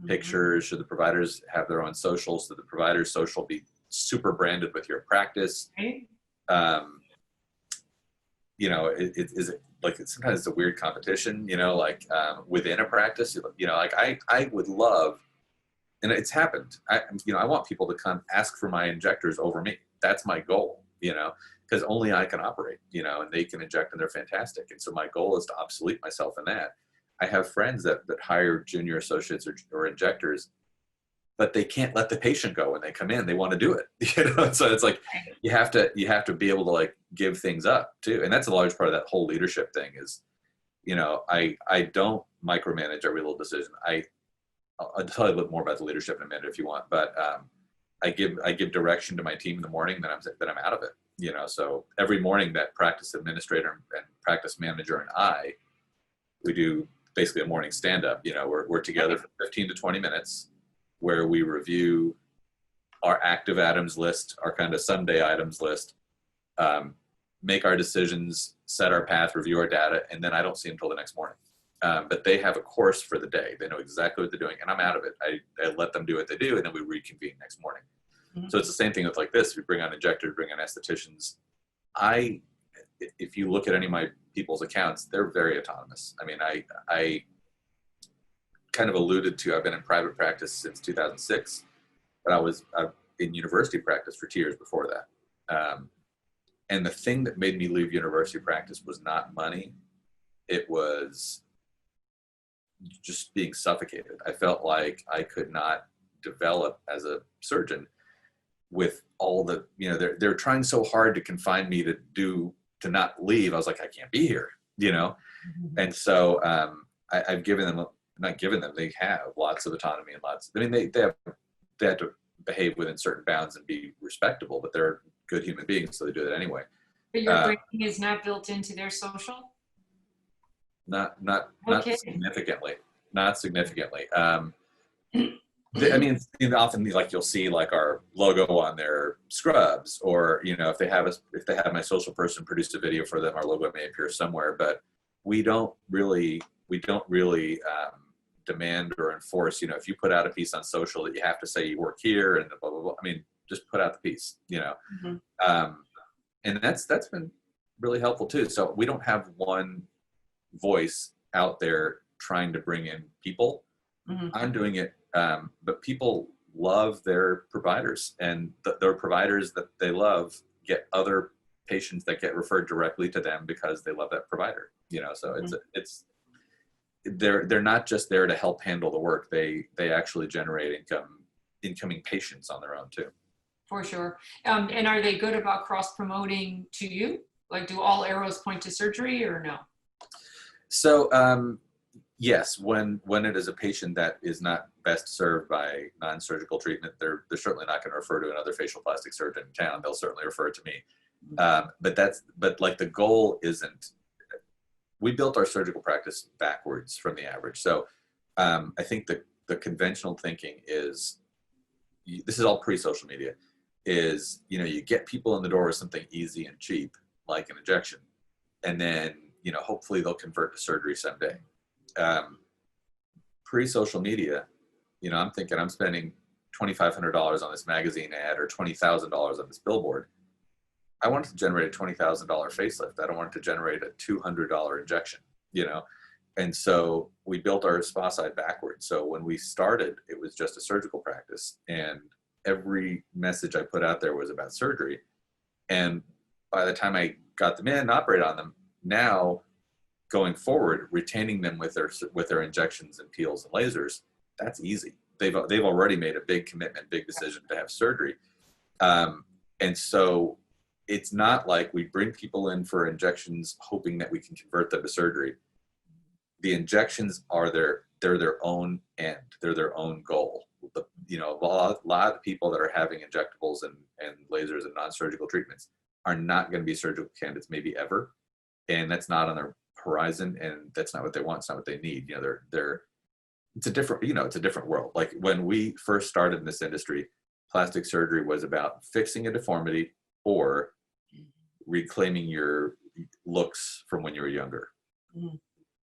pictures? Should the providers have their own socials? Should the provider's social be super branded with your practice? Right. Is it like, sometimes it's a weird competition, within a practice, I would love, and it's happened. I want people to come ask for my injectors over me. That's my goal, because only I can operate, and they can inject and they're fantastic. And so my goal is to obsolete myself in that. I have friends that hire junior associates or injectors, but they can't let the patient go when they come in. They want to do it, So it's like, you have to be able to like give things up too. And that's a large part of that whole leadership thing is, I don't micromanage every little decision. I'll tell you a little more about the leadership in a minute if you want, but I give direction to my team in the morning, then I'm out of it, So every morning that practice administrator and practice manager and we do basically a morning stand-up. We're together for 15 to 20 minutes where we review our active items list, our kind of Sunday items list, make our decisions, set our path, review our data, and then I don't see them until the next morning. But they have a course for the day. They know exactly what they're doing, and I'm out of it. I let them do what they do, and then we reconvene next morning. Mm-hmm. So it's the same thing with like this. We bring on injectors, bring on estheticians. If you look at any of my people's accounts, they're very autonomous. I mean, I kind of alluded to, I've been in private practice since 2006, but I was in university practice for 2 years before that. And the thing that made me leave university practice was not money. It was just being suffocated. I felt like I could not develop as a surgeon with all the, they're trying so hard to confine me to not leave. I was like, I can't be here, Mm-hmm. And so I've given them, not given them, they have lots of autonomy and they have to behave within certain bounds and be respectable, but they're good human beings, so they do that anyway. But your branding is not built into their social? Not significantly. Not significantly. Often like you'll see like our logo on their scrubs, or if they have my social person produce a video for them, our logo may appear somewhere. But we don't really demand or enforce. If you put out a piece on social that you have to say you work here and blah blah blah. Just put out the piece. Mm-hmm. And that's been really helpful too. So we don't have one voice out there trying to bring in people. Mm-hmm. I'm doing it, but people love their providers, and their providers that they love get other patients that get referred directly to them because they love that provider. So mm-hmm. They're not just there to help handle the work. They actually generate incoming patients on their own too. For sure. And are they good about cross promoting to you? Like, do all arrows point to surgery or no? So, yes, when it is a patient that is not best served by non-surgical treatment, they're certainly not going to refer to another facial plastic surgeon in town. They'll certainly refer to me. But the goal isn't, we built our surgical practice backwards from the average. So I think the conventional thinking is this is all pre-social media, is, you know, you get people in the door with something easy and cheap, like an injection, and then, you know, hopefully they'll convert to surgery someday. Pre-social media, you know, I'm thinking I'm spending $2,500 on this magazine ad or $20,000 on this billboard. I want it to generate a $20,000 facelift. I don't want it to generate a $200 injection, you know? And so we built our spa side backwards. So when we started, it was just a surgical practice, and every message I put out there was about surgery. And by the time I got them in and operated on them, now going forward, retaining them with their injections and peels and lasers, that's easy. They've already made a big commitment, big decision to have surgery. And so it's not like we bring people in for injections hoping that we can convert them to surgery. The injections are they're their own end. They're their own goal. You know, a lot of people that are having injectables and lasers and non-surgical treatments are not going to be surgical candidates maybe ever. And that's not on their horizon, and that's not what they want. It's not what they need. You know, it's a different world. Like when we first started in this industry, plastic surgery was about fixing a deformity or reclaiming your looks from when you were younger. Mm.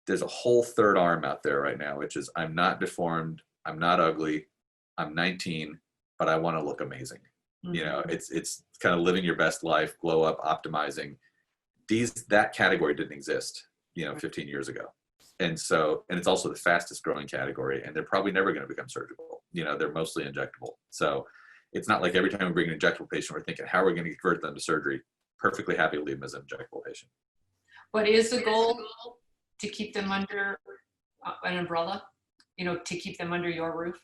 There's a whole third arm out there right now, which is I'm not deformed, I'm not ugly, I'm 19, but I want to look amazing. Mm-hmm. You know, it's kind of living your best life, glow up, optimizing. That category didn't exist, you know, 15 years ago. And it's also the fastest growing category, and they're probably never going to become surgical. You know, they're mostly injectable. So it's not like every time we bring an injectable patient, we're thinking, how are we going to convert them to surgery? Perfectly happy to leave them as an injectable patient. What is the goal? To keep them under an umbrella, you know, to keep them under your roof?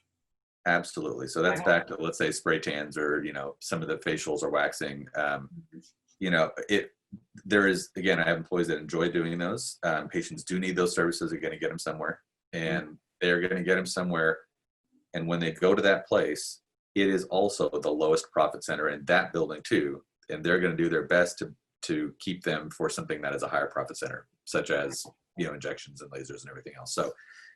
Absolutely. So that's back to, let's say, spray tans or, you know, some of the facials or waxing. You know, there is, again, I have employees that enjoy doing those. Patients do need those services. They're going to get them somewhere, and they're going to get them somewhere. And when they go to that place, it is also the lowest profit center in that building too. And they're going to do their best to keep them for something that is a higher profit center, such as, you know, injections and lasers and everything else. So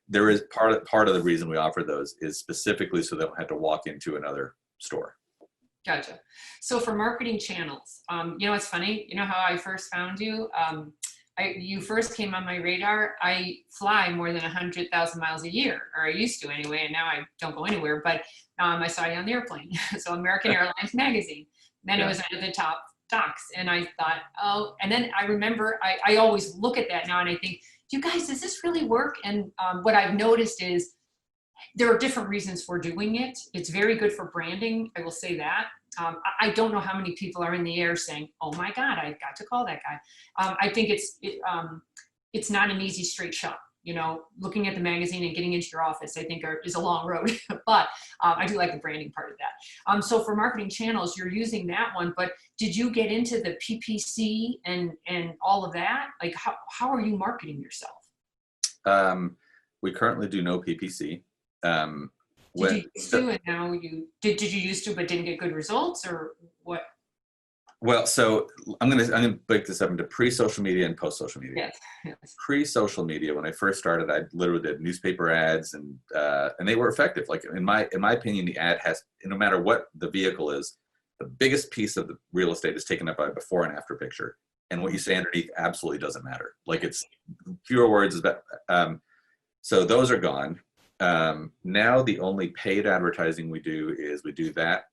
there is part of the reason we offer those is specifically so they don't have to walk into another store. Gotcha. So for marketing channels, you know, it's funny, you know how I first found you? You first came on my radar. I fly more than 100,000 miles a year, or I used to anyway, and now I don't go anywhere, but I saw you on the airplane. So American Airlines magazine. Then it was at the top docs, and I thought, oh, and then I remember, I always look at that now and I think, you guys, does this really work? And what I've noticed is there are different reasons for doing it. It's very good for branding, I will say that. I don't know how many people are in the air saying, oh my God, I've got to call that guy. I think it's not an easy straight shot. You know, looking at the magazine and getting into your office, I think is a long road, but I do like the branding part of that. So for marketing channels, you're using that one, but did you get into the PPC and all of that? Like how are you marketing yourself? We currently do no PPC. Did you used to, and now did you used to, but didn't get good results, or what? Well, so I'm gonna break this up into pre-social media and post-social media. Yes. Pre-social media, when I first started, I literally did newspaper ads, and they were effective. Like in my opinion, the ad has, no matter what the vehicle is, the biggest piece of the real estate is taken up by a before and after picture, and what you say underneath absolutely doesn't matter. Like it's fewer words is better. So those are gone. Now the only paid advertising we do that.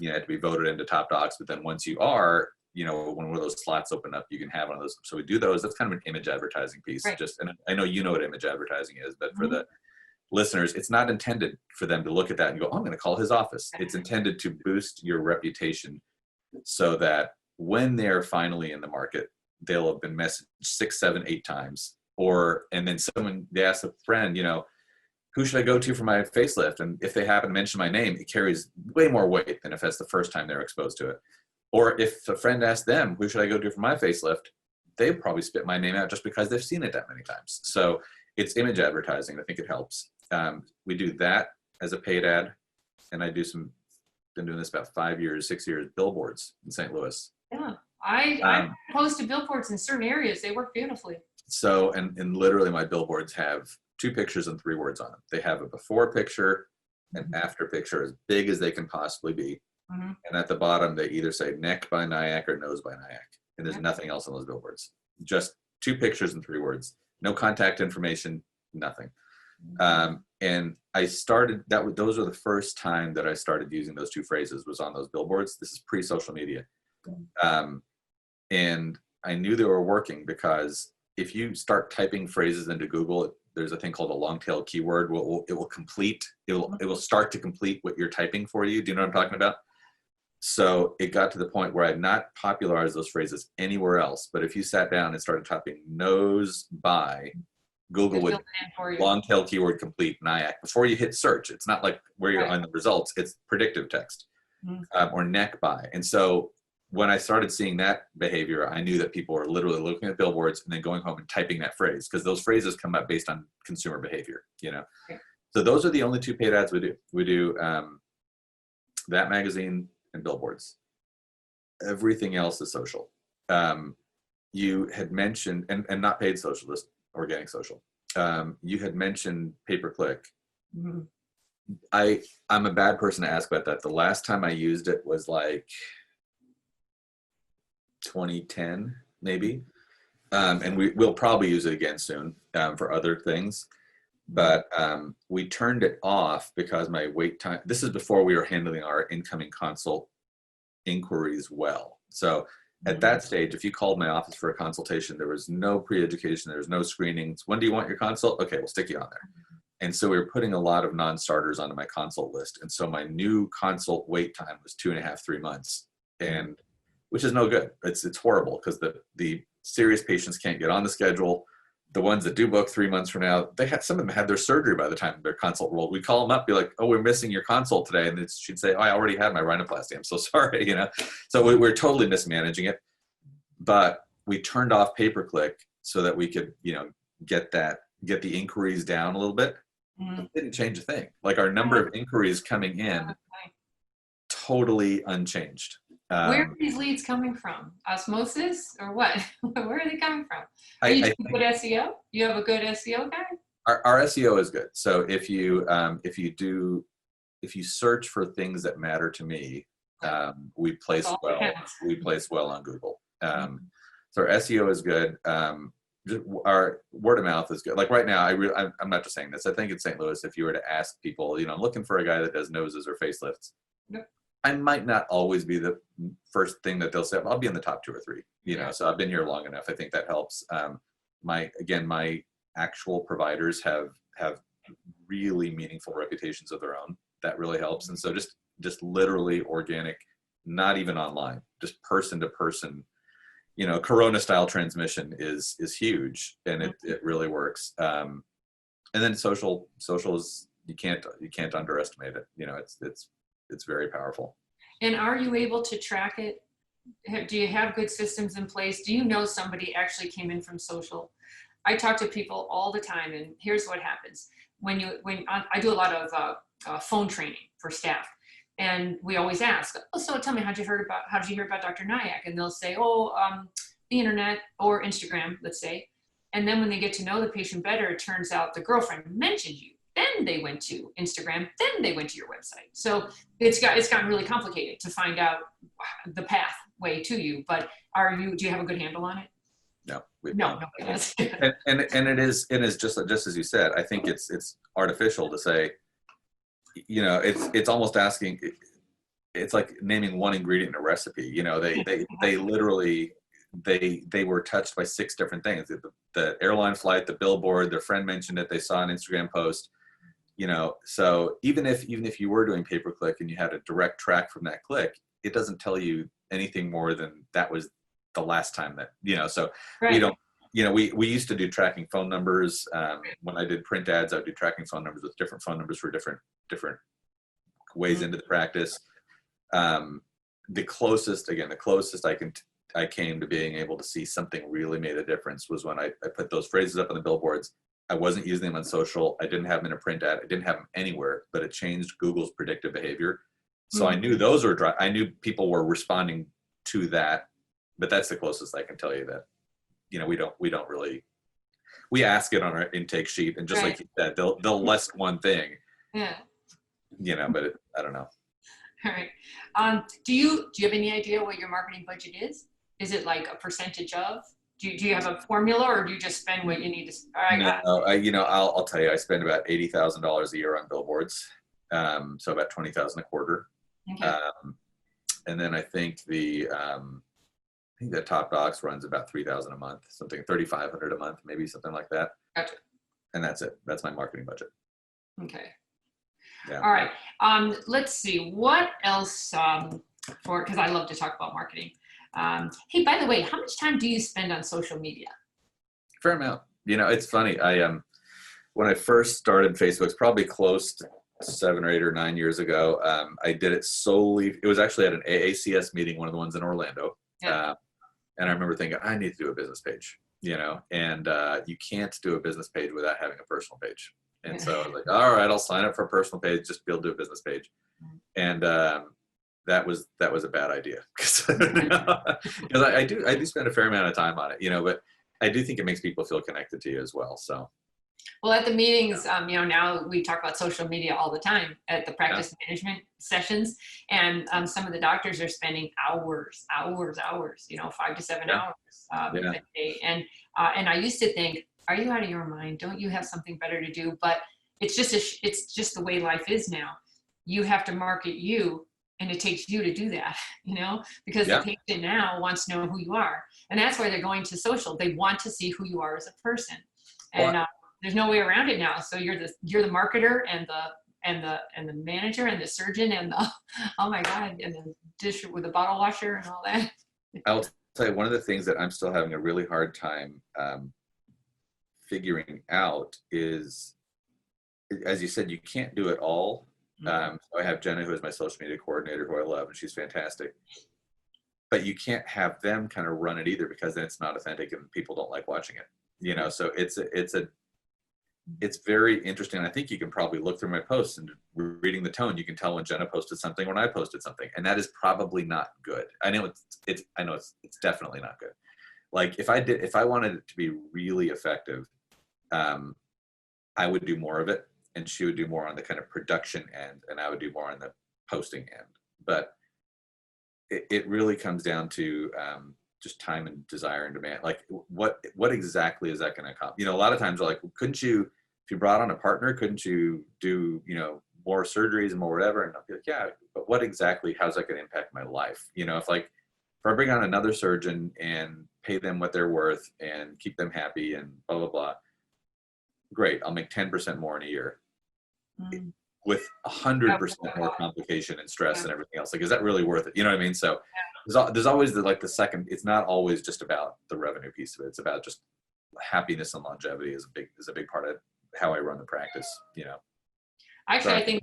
You know, to be voted into top docs, but then once you are, you know, when one of those slots open up, you can have one of those. So we do those. That's kind of an image advertising piece. Right. And I know you know what image advertising is, but for the listeners, it's not intended for them to look at that and go, oh, I'm going to call his office. It's intended to boost your reputation so that when they're finally in the market, they'll have been messaged 6, 7, 8 times. And then they ask a friend, you know, who should I go to for my facelift? And if they happen to mention my name, it carries way more weight than if that's the first time they're exposed to it. Or if a friend asks them, who should I go to for my facelift? They probably spit my name out just because they've seen it that many times. So it's image advertising. I think it helps. We do that as a paid ad. And been doing this about 5 years, 6 years, billboards in St. Louis. Yeah, I posted billboards in certain areas. They work beautifully. So, and literally my billboards have 2 pictures and 3 words on them. They have a before picture, an after picture as big as they can possibly be. Mhm. And at the bottom, they either say neck by Nayak or nose by Nayak. And there's nothing else on those billboards. Just 2 pictures and 3 words. No contact information, nothing. And I started, those were the first time that I started using those 2 phrases was on those billboards. This is pre-social media. And I knew they were working because if you start typing phrases into Google, there's a thing called a long tail keyword. It will start to complete what you're typing for you. Do you know what I'm talking about? So it got to the point where I'd not popularized those phrases anywhere else. But if you sat down and started typing nose by, Google would long tail keyword complete Nayak before you hit search. It's not like where you're on the results. It's predictive text or neck by. And so when I started seeing that behavior, I knew that people were literally looking at billboards and then going home and typing that phrase because those phrases come up based on consumer behavior, you know? So those are the only 2 paid ads we do. We do that magazine and billboards. Everything else is social. You had mentioned, and not paid social, just organic social. You had mentioned pay-per-click. I'm a bad person to ask about that. The last time I used it was like 2010, maybe. And we'll probably use it again soon for other things. But we turned it off because my wait time, this is before we were handling our incoming consult inquiries well. So at that stage, if you called my office for a consultation, there was no pre-education, there was no screenings. When do you want your consult? Okay, we'll stick you on there. And so we were putting a lot of non-starters onto my consult list. And so my new consult wait time was 2.5, 3 months, and which is no good. It's horrible because the serious patients can't get on the schedule. The ones that do book 3 months from now, some of them had their surgery by the time their consult rolled. We call them up, be like, "Oh, we're missing your consult today," and she'd say, "Oh, I already had my rhinoplasty. I'm so sorry," you know. So we're totally mismanaging it. But we turned off pay-per-click so that we could, you know, get the inquiries down a little bit. It didn't change a thing. Like our number of inquiries coming in, totally unchanged. Where are these leads coming from? Osmosis or what? Where are they coming from? Are you doing good SEO? You have a good SEO guy? Our SEO is good. So if you search for things that matter to me, we place well. We place well on Google. So our SEO is good. Our word of mouth is good. Like right now, I'm not just saying this. I think in St. Louis, if you were to ask people, you know, I'm looking for a guy that does noses or facelifts. I might not always be the first thing that they'll say. I'll be in the top 2 or 3, you know, so I've been here long enough. I think that helps. My actual providers have really meaningful reputations of their own. That really helps. And so just literally organic, not even online, just person to person, you know, Corona style transmission is huge, and it really works. And then social is, you can't underestimate it. You know, it's very powerful. And are you able to track it? Do you have good systems in place? Do you know somebody actually came in from social? I talk to people all the time, and here's what happens. I do a lot of phone training for staff, and we always ask, "Oh, so tell me, how did you hear about Dr. Nayak?" And they'll say, "Oh, the internet or Instagram, let's say." And then when they get to know the patient better, it turns out the girlfriend mentioned you. Then they went to Instagram, then they went to your website. So it's gotten really complicated to find out the pathway to you. But do you have a good handle on it? No. No. And it is just as you said. I think it's artificial to say, you know, it's almost asking. It's like naming one ingredient in a recipe. You know, they literally they were touched by 6 different things. The airline flight, the billboard, their friend mentioned it, they saw an Instagram post. You know, so even if you were doing pay-per-click and you had a direct track from that click, it doesn't tell you anything more than that was the last time that, you know, so we don't, you know, we used to do tracking phone numbers. When I did print ads, I would do tracking phone numbers with different phone numbers for different ways into the practice. The closest I came to being able to see something really made a difference was when I put those phrases up on the billboards. I wasn't using them on social. I didn't have them in a print ad. I didn't have them anywhere, but it changed Google's predictive behavior. So I knew I knew people were responding to that, but that's the closest I can tell you that, you know, we don't really, we ask it on our intake sheet, and just like you said, they'll list one thing. Yeah. but I don't know. All right. Do you have any idea what your marketing budget is? Is it like a percentage of? Do you have a formula, or do you just spend what you need to? No, I'll tell you, I spend about $80,000 a year on billboards, so about 20,000 a quarter. Okay. And then I think the top docs runs about 3,000 a month, something 3,500 a month, maybe something like that. Gotcha. And that's it. That's my marketing budget. Okay. Yeah. All right. Let's see what else because I love to talk about marketing. Hey, by the way, how much time do you spend on social media? Fair amount. It's funny. When I first started Facebook, it's probably close to 7 or 8 or 9 years ago. I did it solely. It was actually at an AACS meeting, one of the ones in Orlando. Yeah. And I remember thinking, I need to do a business page, and you can't do a business page without having a personal page. And so I was like, all right, I'll sign up for a personal page, just be able to do a business page. And that was a bad idea because I do spend a fair amount of time on it, but I do think it makes people feel connected to you as well. So. Well, at the meetings, now we talk about social media all the time at the practice management sessions, and some of the doctors are spending hours, 5 to 7 hours a day. And I used to think, are you out of your mind? Don't you have something better to do? But it's just the way life is now. You have to market you, and it takes you to do that, because the patient now wants to know who you are, and that's why they're going to social. They want to see who you are as a person, and there's no way around it now. So you're the marketer and the manager and the surgeon and the oh my God, and the dish with the bottle washer and all that. I'll tell you, one of the things that I'm still having a really hard time figuring out is, as you said, you can't do it all. So I have Jenna, who is my social media coordinator, who I love, and she's fantastic. But you can't have them kind of run it either, because then it's not authentic and people don't like watching it. So it's very interesting. I think you can probably look through my posts and reading the tone, you can tell when Jenna posted something, when I posted something, and that is probably not good. I know it's definitely not good. Like if I wanted it to be really effective, I would do more of it, and she would do more on the kind of production end, and I would do more on the posting end. But it really comes down to just time and desire and demand. Like what exactly is that going to accomplish? A lot of times we're like, well, couldn't you, if you brought on a partner, couldn't you do, more surgeries and more whatever? And I'll be like, yeah, but what exactly, how's that going to impact my life? If I bring on another surgeon and pay them what they're worth and keep them happy and blah, blah, blah, great. I'll make 10% more in a year with 100% more complication and stress and everything else. Like, is that really worth it? You know what I mean? So there's always the second, it's not always just about the revenue piece of it. It's about just happiness and longevity is a big part of how I run the practice, Actually, I think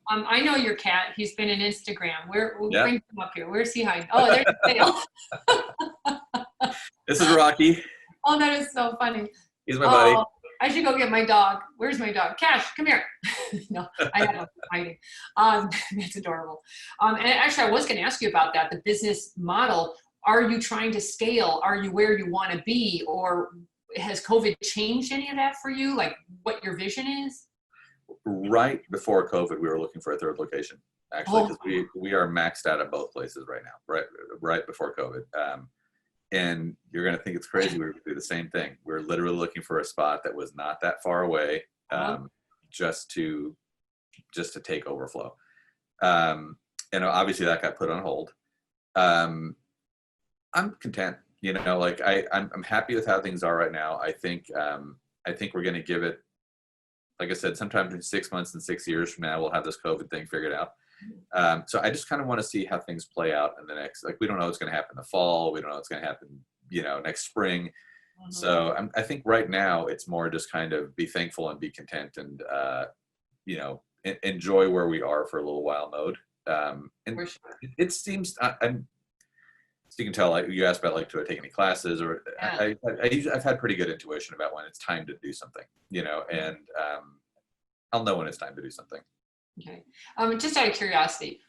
I know your cat. He's been in Instagram. We'll bring him up here. Where's he hiding? Oh, there's Dale. This is Rocky. Oh, that is so funny. He's my buddy. I should go get my dog. Where's my dog? Cash, come here. No, I have him hiding. That's adorable. And actually, I was going to ask you about that, the business model. Are you trying to scale? Are you where you want to be? Or has COVID changed any of that for you? Like what your vision is? Right before COVID, we were looking for a third location, actually, because we are maxed out at both places right now, right before COVID. And you're going to think it's crazy. We were going to do the same thing. We were literally looking for a spot that was not that far away, just to take overflow. And obviously that got put on hold. I'm content, I'm happy with how things are right now. I think we're going to give it, like I said, sometime in 6 months and 6 years from now, we'll have this COVID thing figured out. So I just kind of want to see how things play out in the next, we don't know what's going to happen in the fall. We don't know what's going to happen, next spring. So I think right now it's more just kind of be thankful and be content and, enjoy where we are for a little while mode. And it seems, so you can tell, you asked about do I take any classes, or I've had pretty good intuition about when it's time to do something, and I'll know when it's time to do something. Okay. Just out of curiosity,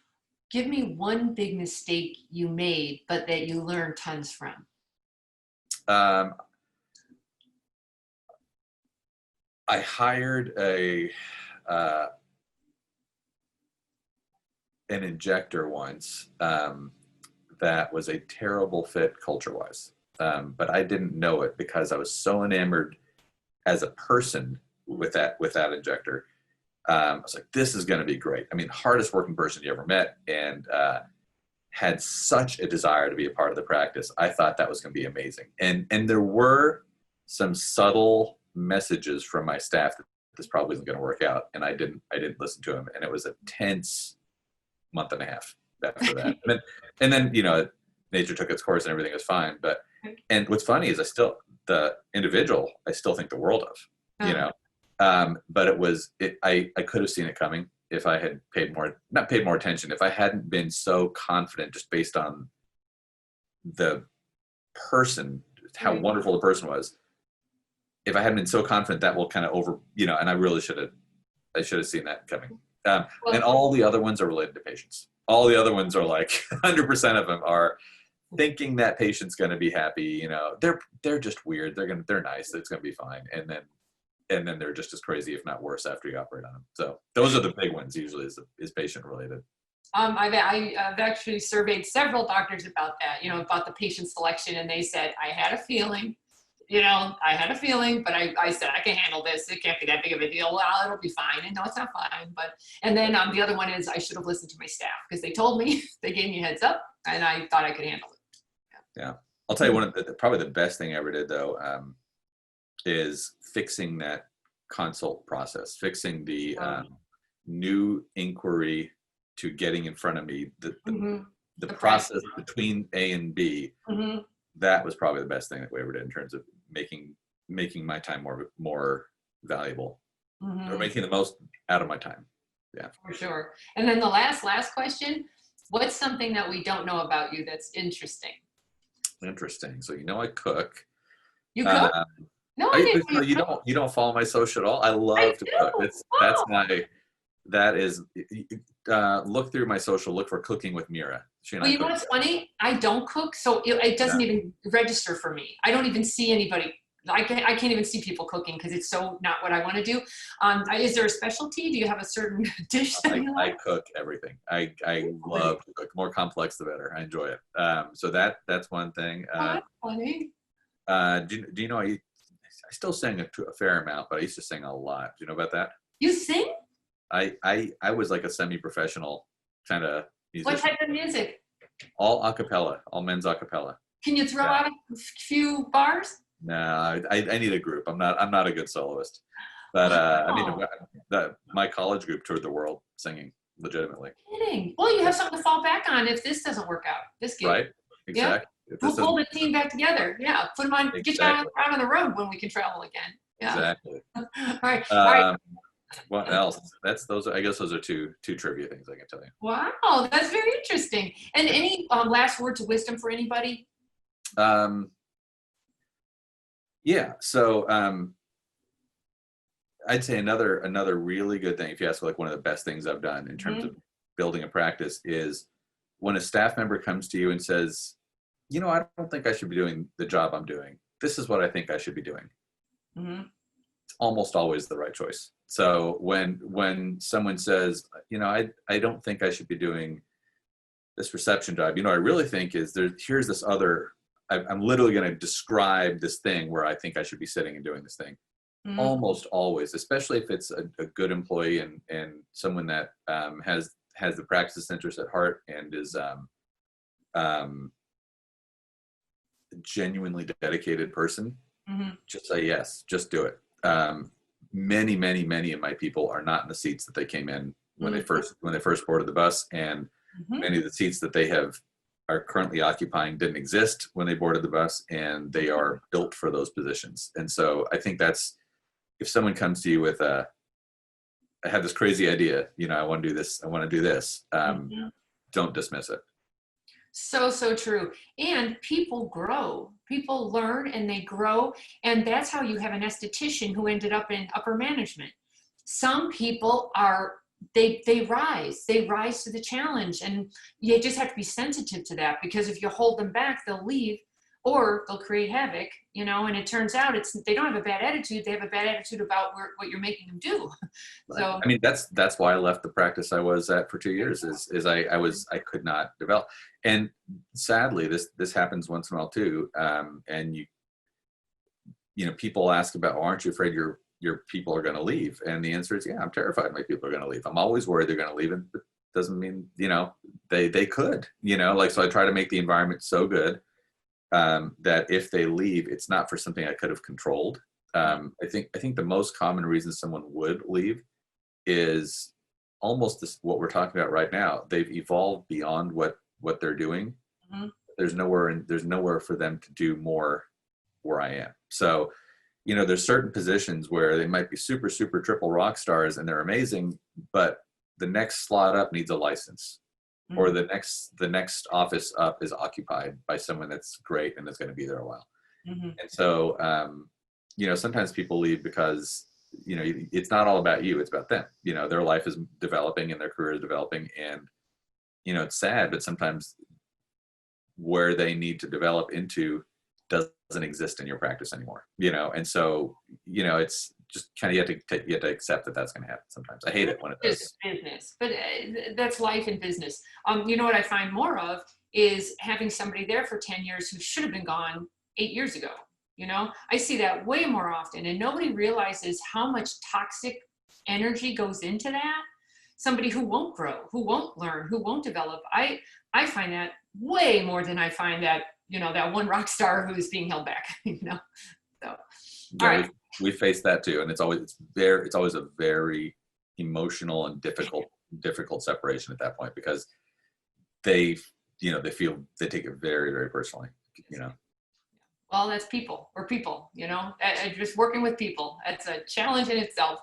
give me one big mistake you made, but that you learned tons from. I hired an injector once that was a terrible fit culture-wise, but I didn't know it because I was so enamored as a person with that injector. I was like, this is going to be great. I mean, hardest working person you ever met, and had such a desire to be a part of the practice. I thought that was going to be amazing. And there were some subtle messages from my staff that this probably isn't going to work out. And I didn't listen to him. And it was a tense month and a half after that. and then, you know, nature took its course and everything was fine. And what's funny is the individual, I still think the world of, you know, but I could have seen it coming if I had not paid more attention, if I hadn't been so confident just based on the person, how wonderful the person was. If I hadn't been so confident, that will kind of you know, and I should have seen that coming. And all the other ones are related to patients. All the other ones are like 100% of them are thinking that patient's going to be happy. You know, they're just weird. They're nice. It's going to be fine. And then they're just as crazy, if not worse, after you operate on them. So those are the big ones usually is patient related. I've actually surveyed several doctors about that, you know, about the patient selection. And they said, I had a feeling, but I said, I can handle this. It can't be that big of a deal. Well, it'll be fine. And no, it's not fine. And then the other one is I should have listened to my staff because they told me, they gave me a heads up and I thought I could handle it. Yeah. I'll tell you probably the best thing I ever did though, is fixing that consult process, fixing the new inquiry to getting in front of me, the process between A and B. That was probably the best thing that we ever did in terms of making my time more valuable, or making the most out of my time. Yeah, for sure. And then the last question, what's something that we don't know about you that's interesting? So, you know, I cook. You cook? No, I didn't. You don't follow my social at all. I love to cook. Look through my social. Look for Cooking with Mira. Well, you know what's funny? I don't cook, so it doesn't even register for me. I don't even see anybody. I can't even see people cooking because it's so not what I want to do. Is there a specialty? Do you have a certain dish that you like? I cook everything. I love to cook. More complex, the better. I enjoy it. So that's one thing. That's funny. Do you know I still sing a fair amount, but I used to sing a lot. Do you know about that? You sing? I was like a semi-professional kind of musician. What type of music? All a cappella, all men's a cappella. Can you throw out a few bars? No, I need a group. I'm not a good soloist. But I mean, my college group toured the world singing legitimately. Kidding. Well, you have something to fall back on if this doesn't work out. This gig. Right. Exactly. Yeah. We'll pull the team back together. Yeah. Put them on. Exactly. Get you out on the road when we can travel again. Yeah. Exactly. All right. What else? I guess those are two trivia things I can tell you. Wow, that's very interesting. And any last words of wisdom for anybody? Yeah. So I'd say another really good thing, if you ask like one of the best things I've done in terms of building a practice, is when a staff member comes to you and says, you know, I don't think I should be doing the job I'm doing. This is what I think I should be doing. It's almost always the right choice. So when someone says, you know, I don't think I should be doing this reception job, you know, I really think here's this other, I'm literally going to describe this thing where I think I should be sitting and doing this thing. Almost always, especially if it's a good employee and someone that has the practice interest at heart and is a genuinely dedicated person, just say yes, just do it. Many of my people are not in the seats that they came in when they first boarded the bus, and many of the seats that they are currently occupying didn't exist when they boarded the bus, and they are built for those positions. And so I think that's, if someone comes to you with I have this crazy idea, you know, I want to do this, don't dismiss it. So true. And people grow, people learn and they grow. And that's how you have an esthetician who ended up in upper management. Some people they rise to the challenge, and you just have to be sensitive to that, because if you hold them back, they'll leave. or they'll create havoc, you know, and it turns out they don't have a bad attitude. They have a bad attitude about what you're making them do. So, I mean, that's why I left the practice I was at for 2 years is I could not develop. And sadly, this happens once in a while too. And you know, people ask about, oh, aren't you afraid your people are going to leave? And the answer is, yeah, I'm terrified my people are going to leave. I'm always worried they're going to leave. And it doesn't mean, you know, they could, you know, like, so I try to make the environment so good that if they leave, it's not for something I could have controlled. I think the most common reason someone would leave is almost what we're talking about right now. They've evolved beyond what they're doing. mm-hmm. There's nowhere for them to do more where I am. So, you know, there's certain positions where they might be super, super triple rock stars and they're amazing, but the next slot up needs a license. Mm-hmm. Or the next office up is occupied by someone that's great and that's going to be there a while. Mm-hmm. And so, you know, sometimes people leave because, you know, it's not all about you, it's about them. You know, their life is developing and their career is developing, and, you know, it's sad, but sometimes where they need to develop into doesn't exist in your practice anymore, you know? And so, you know, it's just kind of, you have to accept that that's going to happen sometimes. I hate it when it does. It's business, but that's life in business. You know what I find more of is having somebody there for 10 years who should have been gone 8 years ago. You know, I see that way more often, and nobody realizes how much toxic energy goes into that. Somebody who won't grow, who won't learn, who won't develop. I find that way more than I find that, you know, that one rock star who's being held back, you know? So, yeah, all right. We face that too. And it's always a very emotional and difficult separation at that point, because they take it very, very personally, you know? Well, that's people. We're people, you know, just working with people. That's a challenge in itself.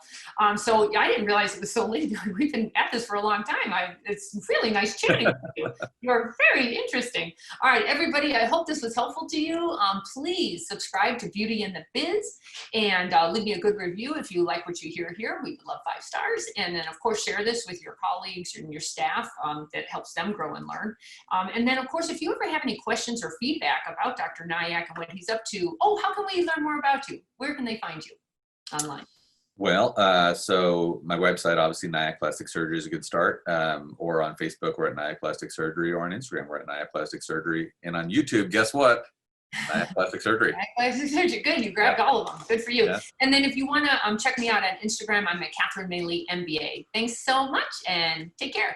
So I didn't realize it was so late. We've been at this for a long time. It's really nice chatting with you. You're very interesting. All right, everybody, I hope this was helpful to you. Please subscribe to Beauty in the Biz and leave me a good review if you like what you hear here. We would love 5 stars. And then, of course, share this with your colleagues and your staff. That helps them grow and learn. And then, of course, if you ever have any questions or feedback about Dr. Nayak and what he's up to, how can we learn more about you? Where can they find you online? Well, so my website, obviously, Nayak Plastic Surgery is a good start. Or on Facebook, we're at Nayak Plastic Surgery, or on Instagram, we're at Nayak Plastic Surgery. And on YouTube, guess what? Nayak Plastic Surgery. Nayak Plastic Surgery. Good, you grabbed all of them. Good for you. Yeah. And then if you want to check me out on Instagram, I'm at Catherine Maley MBA. Thanks so much, and take care.